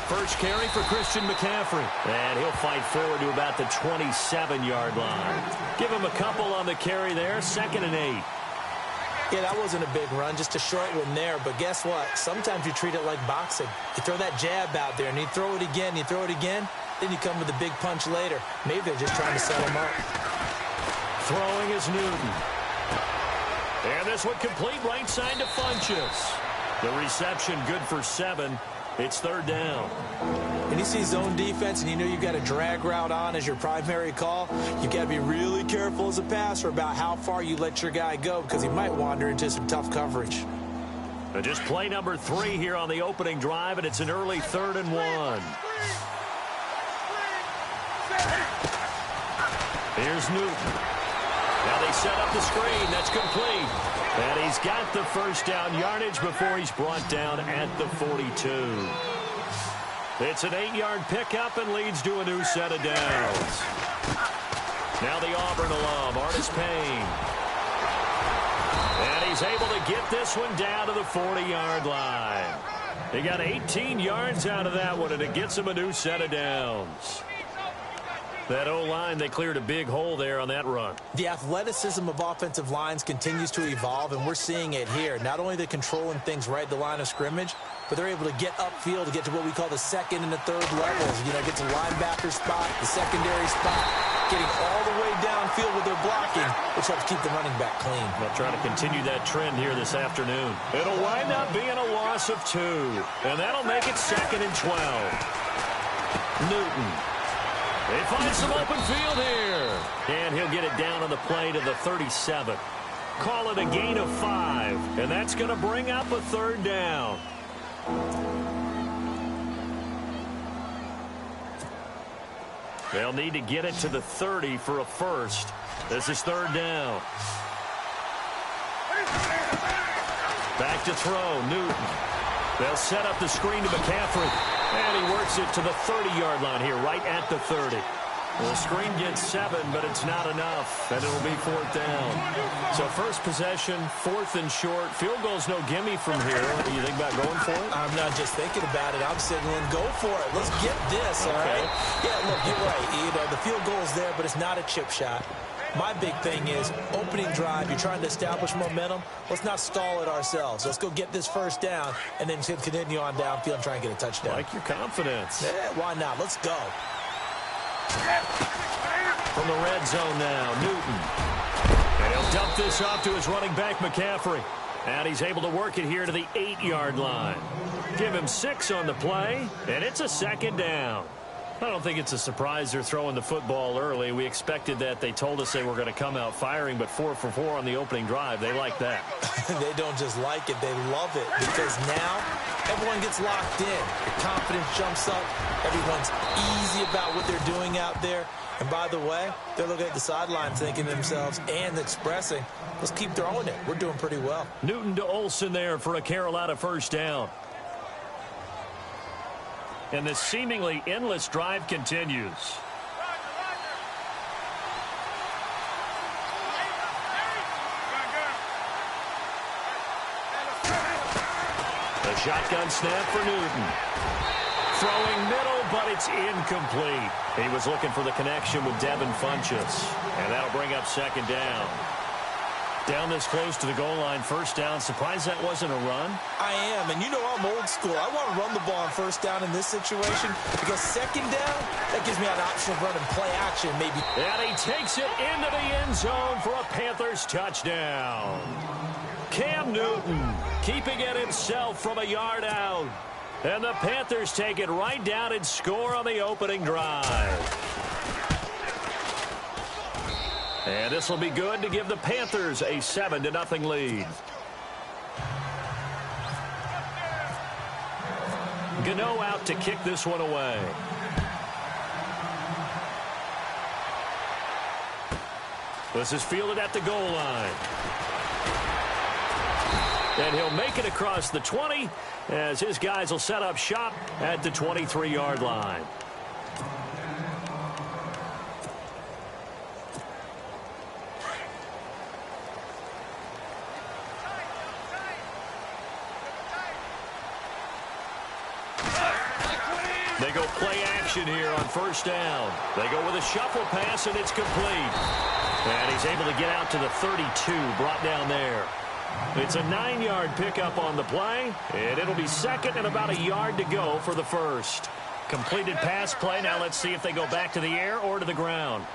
First carry for Christian McCaffrey. And he'll fight forward to about the 27-yard line. Give him a couple on the carry there. 2nd and 8. Yeah, that wasn't a big run, just a short one there. But guess what? Sometimes you treat it like boxing. You throw that jab out there, and you throw it again, you throw it again, then you come with a big punch later. Maybe they're just trying to set him up. Throwing is Newton. And this one complete right side to Funchess. The reception good for 7. It's 3rd down. When you see zone defense and you know you've got a drag route on as your primary call, you've got to be really careful as a passer about how far you let your guy go because he might wander into some tough coverage. And just play number 3 here on the opening drive, and it's an early 3rd and 1. Here's Newton. Now they set up the screen. That's complete. And he's got the first down yardage before he's brought down at the 42. It's an 8-yard pickup and leads to a new set of downs. Now the Auburn alum, Artis Payne. And he's able to get this one down to the 40-yard line. He got 18 yards out of that one, and it gets him a new set of downs. That O-line, they cleared a big hole there on that run. The athleticism of offensive lines continues to evolve, and we're seeing it here. Not only they're controlling things right at the line of scrimmage, but they're able to get upfield to get to what we call the 2nd and the 3rd levels. You know, get to linebacker spot, the secondary spot, getting all the way downfield with their blocking, which helps keep the running back clean. They'll try to continue that trend here this afternoon. It'll wind up being a loss of 2, and that'll make it 2nd and 12. Newton. They find some open field here. And he'll get it down on the play to the 37. Call it a gain of 5. And that's going to bring up a 3rd down. They'll need to get it to the 30 for a first. This is 3rd down. Back to throw, Newton. They'll set up the screen to McCaffrey. And he works it to the 30-yard line here, right at the 30. The screen gets 7, but it's not enough, and it'll be 4th down. So first possession, 4th and short. Field goal's no gimme from here. What do you think about going for it? I'm not just thinking about it. I'm signaling, go for it. Let's get this, all right? Yeah, look, you're right. You know, the field goal's there, but it's not a chip shot. My big thing is opening drive. You're trying to establish momentum. Let's not stall it ourselves. Let's go get this first down and then continue on downfield and try and get a touchdown. Like your confidence. Yeah, why not? Let's go. From the red zone now, Newton. And he'll dump this off to his running back, McCaffrey. And he's able to work it here to the 8-yard line. Give him 6 on the play, and it's a 2nd down. I don't think it's a surprise they're throwing the football early. We expected that. They told us they were going to come out firing, but 4 for 4 on the opening drive. They like that. They don't just like it. They love it because now everyone gets locked in. The confidence jumps up. Everyone's easy about what they're doing out there. And by the way, they're looking at the sideline thinking to themselves and expressing, let's keep throwing it. We're doing pretty well. Newton to Olsen there for a Carolina first down. And this seemingly endless drive continues. The shotgun snap for Newton. Throwing middle, but it's incomplete. He was looking for the connection with Devin Funchess. And that'll bring up 2nd down. Down this close to the goal line, first down. Surprised that wasn't a run? I am, and you know I'm old school. I want to run the ball on first down in this situation because 2nd down, that gives me an option of running play action maybe. And he takes it into the end zone for a Panthers touchdown. Cam Newton keeping it himself from a yard out. And the Panthers take it right down and score on the opening drive. And this will be good to give the Panthers a 7-0 lead. Gano out to kick this one away. This is fielded at the goal line. And he'll make it across the 20 as his guys will set up shop at the 23-yard line. They go play action here on first down. They go with a shuffle pass, and it's complete. And he's able to get out to the 32, brought down there. It's a 9-yard pickup on the play, and it'll be second and about a yard to go for the first. Completed pass play. Now let's see if they go back to the air or to the ground.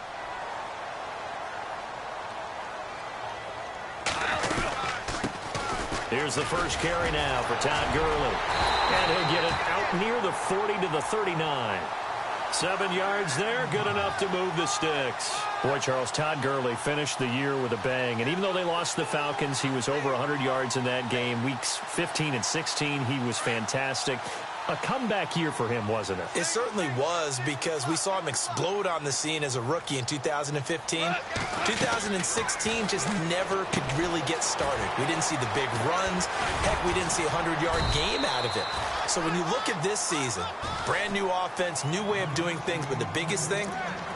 Here's the first carry now for Todd Gurley. And he'll get it out near the 40 to the 39. 7 yards there, good enough to move the sticks. Boy, Charles, Todd Gurley finished the year with a bang. And even though they lost the Falcons, he was over 100 yards in that game. Weeks 15 and 16, he was fantastic. A comeback year for him, wasn't it? It certainly was, because we saw him explode on the scene as a rookie in 2015. 2016 just never could really get started. We didn't see the big runs. Heck, we didn't see a 100-yard game out of it. So when you look at this season, brand new offense, new way of doing things, but the biggest thing,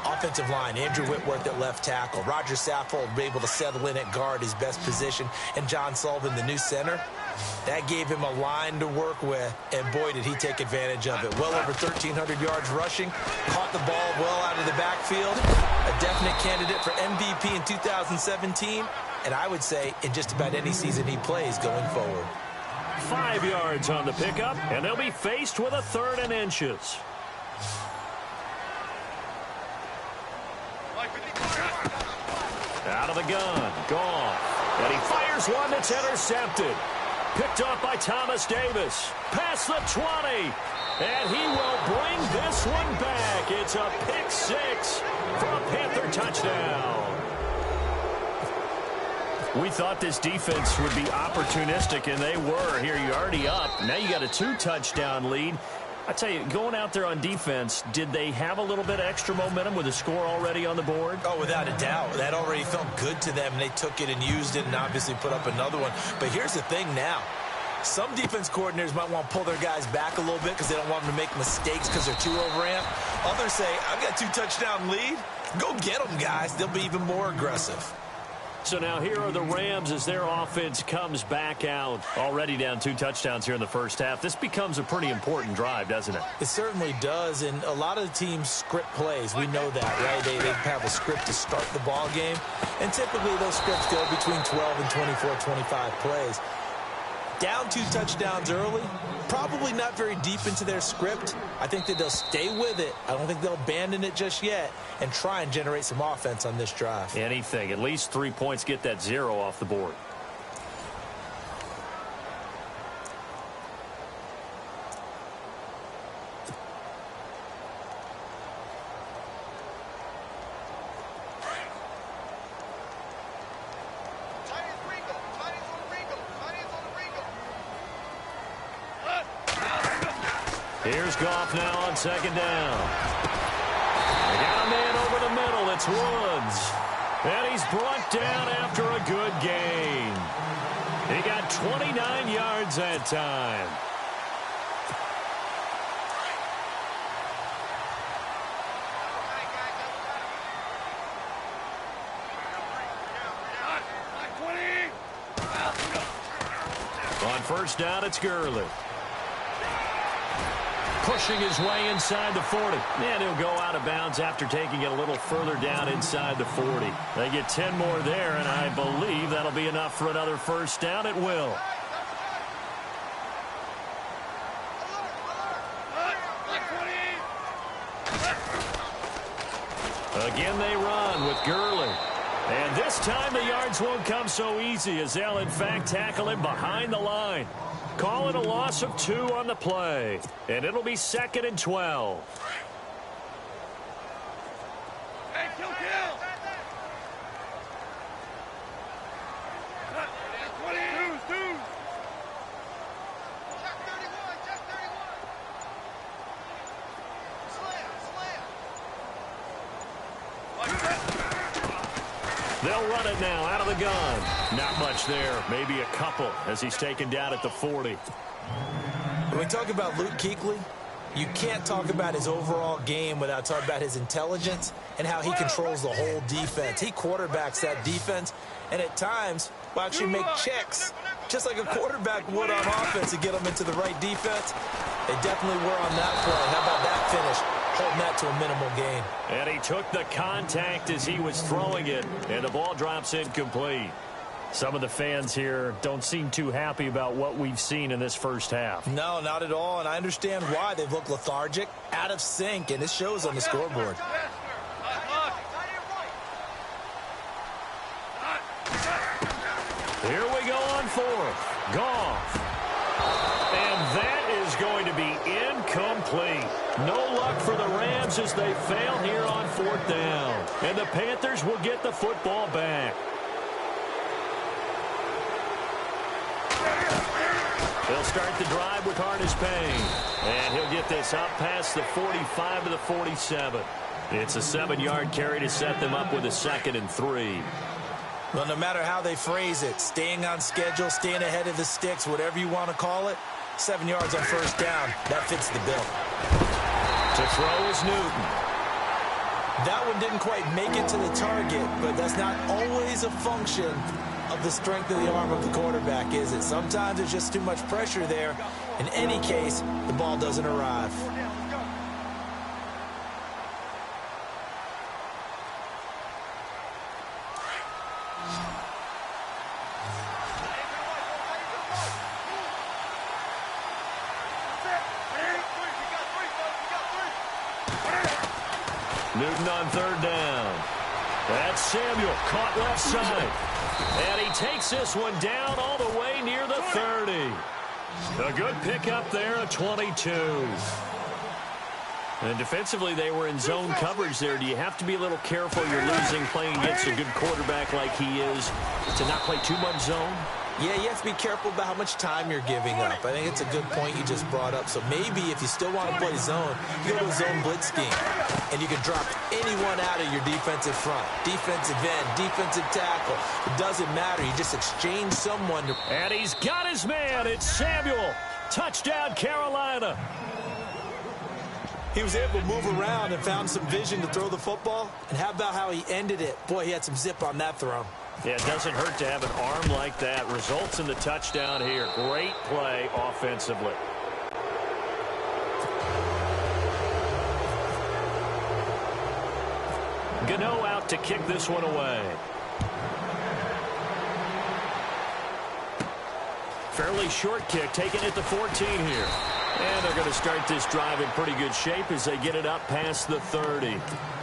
offensive line, Andrew Whitworth at left tackle, Roger Saffold able to settle in at guard, his best position, and John Sullivan, the new center. That gave him a line to work with, and boy, did he take advantage of it. Well over 1,300 yards rushing, caught the ball well out of the backfield, a definite candidate for MVP in 2017, and I would say in just about any season he plays going forward. 5 yards on the pickup, and they'll be faced with a 3rd and inches. Out of the gun, Goff, and he fires one that's intercepted. Picked off by Thomas Davis. Past the 20. And he will bring this one back. It's a pick 6 for a Panther touchdown. We thought this defense would be opportunistic, and they were. Here, you're already up. Now you got a 2-touchdown lead. I tell you, going out there on defense, did they have a little bit of extra momentum with a score already on the board? Oh, without a doubt. That already felt good to them. They took it and used it and obviously put up another one. But here's the thing now. Some defense coordinators might want to pull their guys back a little bit because they don't want them to make mistakes because they're too overamped. Others say, I've got a 2-touchdown lead. Go get them, guys. They'll be even more aggressive. So now here are the Rams as their offense comes back out. Already down 2 touchdowns here in the first half. This becomes a pretty important drive, doesn't it? It certainly does, and a lot of the teams script plays. We know that, right? They have a script to start the ball game, and typically those scripts go between 12 and 24, 25 plays. Down 2 touchdowns early, probably not very deep into their script. I think that they'll stay with it. I don't think they'll abandon it just yet and try and generate some offense on this drive. Anything. At least 3 points, get that 0 off the board. Here's Goff now on 2nd down. They got a man over the middle. It's Woods. And he's brought down after a good gain. He got 29 yards that time. On first down, it's Gurley. Pushing his way inside the 40. And he'll go out of bounds after taking it a little further down inside the 40. They get 10 more there, and I believe that'll be enough for another first down. It will. Again, they run with Gurley. And this time the yards won't come so easy as they'll, in fact, tackle him behind the line. Call it a loss of 2 on the play. And it'll be 2nd and 12. Hey, kill. They'll They'll run it now out of the gun. Not much there. Maybe a couple as he's taken down at the 40. When we talk about Luke Kuechly, you can't talk about his overall game without talking about his intelligence and how he controls the whole defense. He quarterbacks that defense, and at times will actually make checks, just like a quarterback would on offense to get them into the right defense. They definitely were on that play. How about that finish? Holding that to a minimal gain. And he took the contact as he was throwing it, and the ball drops incomplete. Some of the fans here don't seem too happy about what we've seen in this first half. No, not at all, and I understand why. They've looked lethargic, out of sync, and it shows on the scoreboard. Here we go on fourth. Goff. And that is going to be incomplete. No luck for the Rams as they fail here on fourth down. And the Panthers will get the football back. They'll start the drive with Artis Payne. And he'll get this up past the 45 to the 47. It's a 7-yard carry to set them up with a 2nd and 3. Well, no matter how they phrase it, staying on schedule, staying ahead of the sticks, whatever you want to call it, 7 yards on first down, that fits the bill. To throw is Newton. That one didn't quite make it to the target, but that's not always a function of the strength of the arm of the quarterback, is it? Sometimes there's just too much pressure there. In any case, the ball doesn't arrive. Newton on third down. That's Samuel, caught left side. And he takes this one down all the way near the 30. A good pickup there, a 22. And defensively, they were in zone coverage there. Do you have to be a little careful? You're losing playing against a good quarterback like he is to not play too much zone? Yeah, you have to be careful about how much time you're giving up. I think it's a good point you just brought up. So maybe if you still want to play zone, you go to a zone blitz scheme. And you can drop anyone out of your defensive front. Defensive end, defensive tackle. It doesn't matter. You just exchange someone. And he's got his man. It's Samuel. Touchdown, Carolina. He was able to move around and found some vision to throw the football. And how about how he ended it? Boy, he had some zip on that throw. Yeah, it doesn't hurt to have an arm like that. Results in the touchdown here. Great play offensively. Gano out to kick this one away. Fairly short kick, taken at the 14 here. And they're going to start this drive in pretty good shape as they get it up past the 30.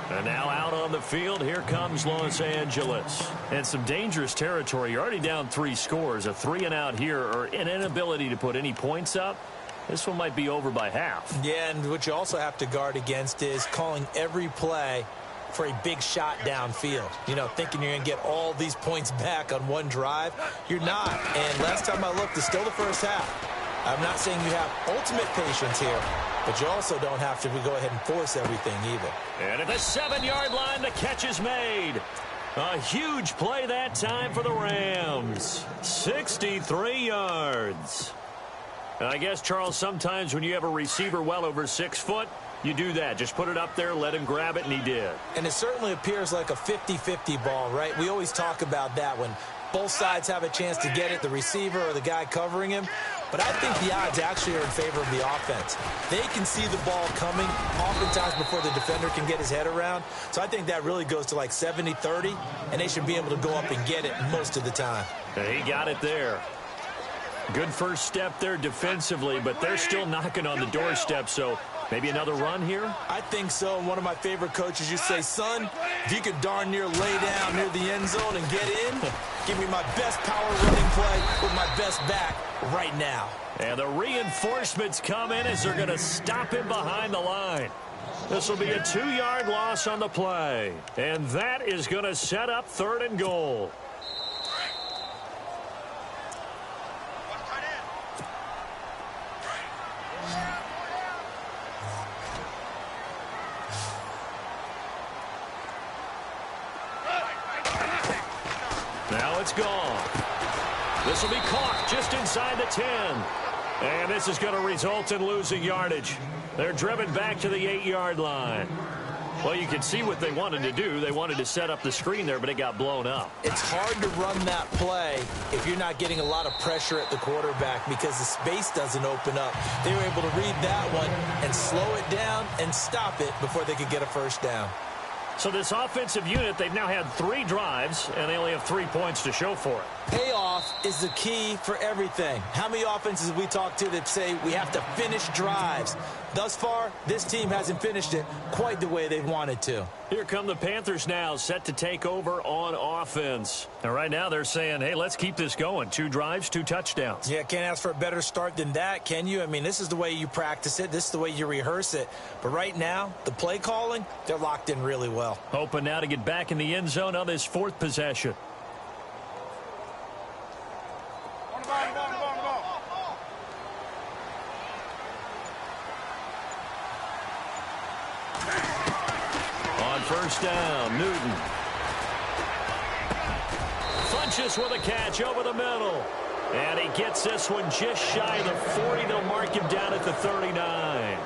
And now out on the field, here comes Los Angeles. And some dangerous territory. You're already down 3 scores. A 3-and-out here, or an inability to put any points up. This one might be over by half. Yeah, and what you also have to guard against is calling every play for a big shot downfield. You know, thinking you're going to get all these points back on one drive. You're not. And last time I looked, it's still the first half. I'm not saying you have ultimate patience here, but you also don't have to go ahead and force everything either. And at the 7-yard line, the catch is made. A huge play that time for the Rams. 63 yards. And I guess, Charles, sometimes when you have a receiver well over 6 foot, you do that. Just put it up there, let him grab it, and he did. And it certainly appears like a 50-50 ball, right? We always talk about that when both sides have a chance to get it, the receiver or the guy covering him. But I think the odds actually are in favor of the offense. They can see the ball coming oftentimes before the defender can get his head around. So I think that really goes to like 70-30, and they should be able to go up and get it most of the time. He got it there. Good first step there defensively, but they're still knocking on the doorstep, so maybe another run here? I think so. And one of my favorite coaches used to say, son, if you could darn near lay down near the end zone and get in, give me my best power running play with my best back right now. And the reinforcements come in as they're going to stop him behind the line. This will be a 2-yard loss on the play. And that is going to set up 3rd and goal. it's gone. This will be caught just inside the 10. And this is going to result in losing yardage. They're driven back to the 8-yard line. Well, you can see what they wanted to do. They wanted to set up the screen there, but it got blown up. It's hard to run that play if you're not getting a lot of pressure at the quarterback because the space doesn't open up. They were able to read that one and slow it down and stop it before they could get a first down. So this offensive unit, they've now had 3 drives, and they only have 3 points to show for it. Payoff is the key for everything. How many offenses have we talked to that say we have to finish drives? Thus far, this team hasn't finished it quite the way they've wanted to. Here come the Panthers now, set to take over on offense. And right now they're saying, hey, let's keep this going. 2 drives, 2 touchdowns. Yeah, can't ask for a better start than that, can you? I mean, this is the way you practice it. This is the way you rehearse it. But right now, the play calling, they're locked in really well. Hoping now to get back in the end zone on this 4th possession. On first down, Newton. Funchess with a catch over the middle. And he gets this one just shy of the 40. They'll mark him down at the 39.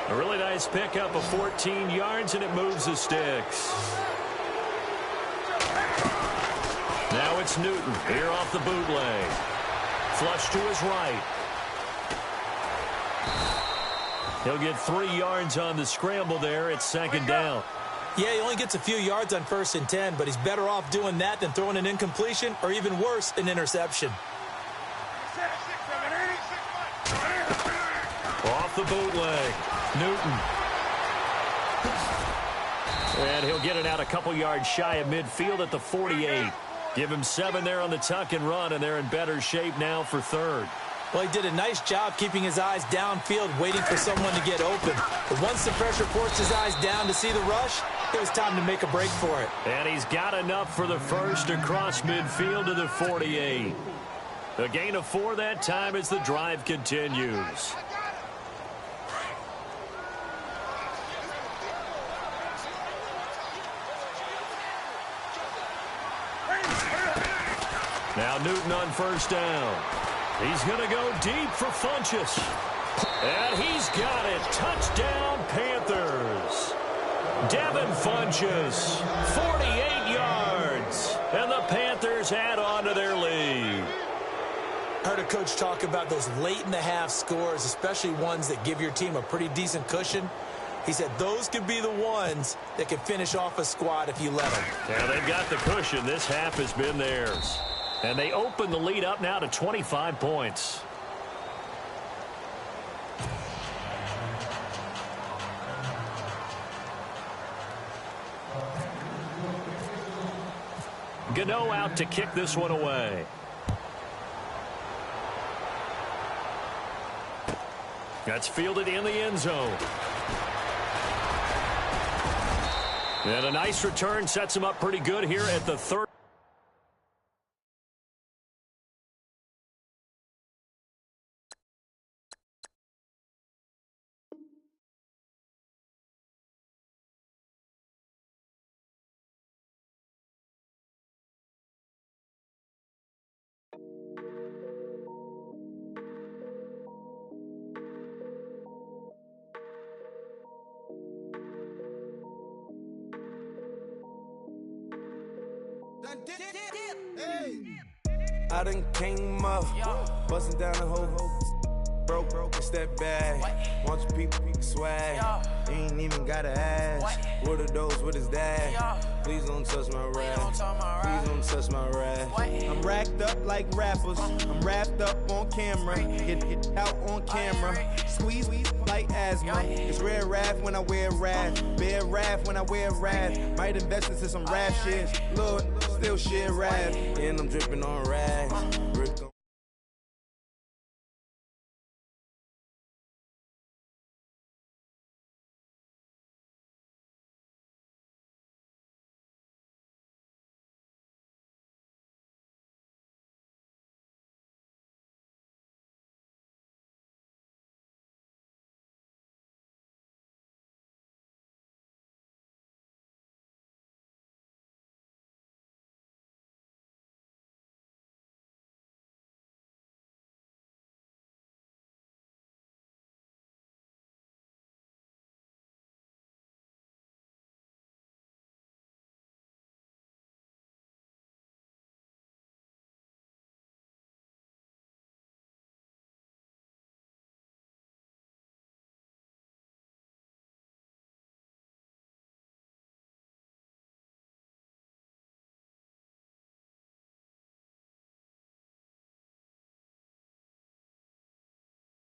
A really nice pickup of 14 yards, and it moves the sticks. Now it's Newton here off the bootleg. Flush to his right. He'll get 3 yards on the scramble there. It's 2nd down. Yeah, he only gets a few yards on 1st and 10, but he's better off doing that than throwing an incompletion or even worse, an interception. Off the bootleg, Newton. And he'll get it out a couple yards shy of midfield at the 48. Give him 7 there on the tuck and run, and they're in better shape now for 3rd. Well, he did a nice job keeping his eyes downfield, waiting for someone to get open. But once the pressure forced his eyes down to see the rush, it was time to make a break for it. And he's got enough for the first across midfield to the 48. A gain of 4 that time as the drive continues. Now Newton on first down. He's going to go deep for Funchess. And he's got it. Touchdown, Panthers. Devin Funchess, 48 yards. And the Panthers add on to their lead. Heard a coach talk about those late-in-the-half scores, especially ones that give your team a pretty decent cushion. He said those could be the ones that can finish off a squad if you let them. Yeah, they've got the cushion. This half has been theirs. And they open the lead up now to 25 points. Gano out to kick this one away. That's fielded in the end zone. And a nice return sets him up pretty good here at the 30. I done came up, busting down the whole broke, it's that bad. Want your people swag, you ain't even gotta ask. What are those, what is that? Please don't touch my rap, please don't touch my rap. I'm racked up like rappers, I'm wrapped up on camera, get out on camera, squeeze like asthma. It's rare wrath when I wear wrath, bare wrath when I wear wrath. Might invest into some rap shit, Lord, still shit wrath. And I'm dripping on rags,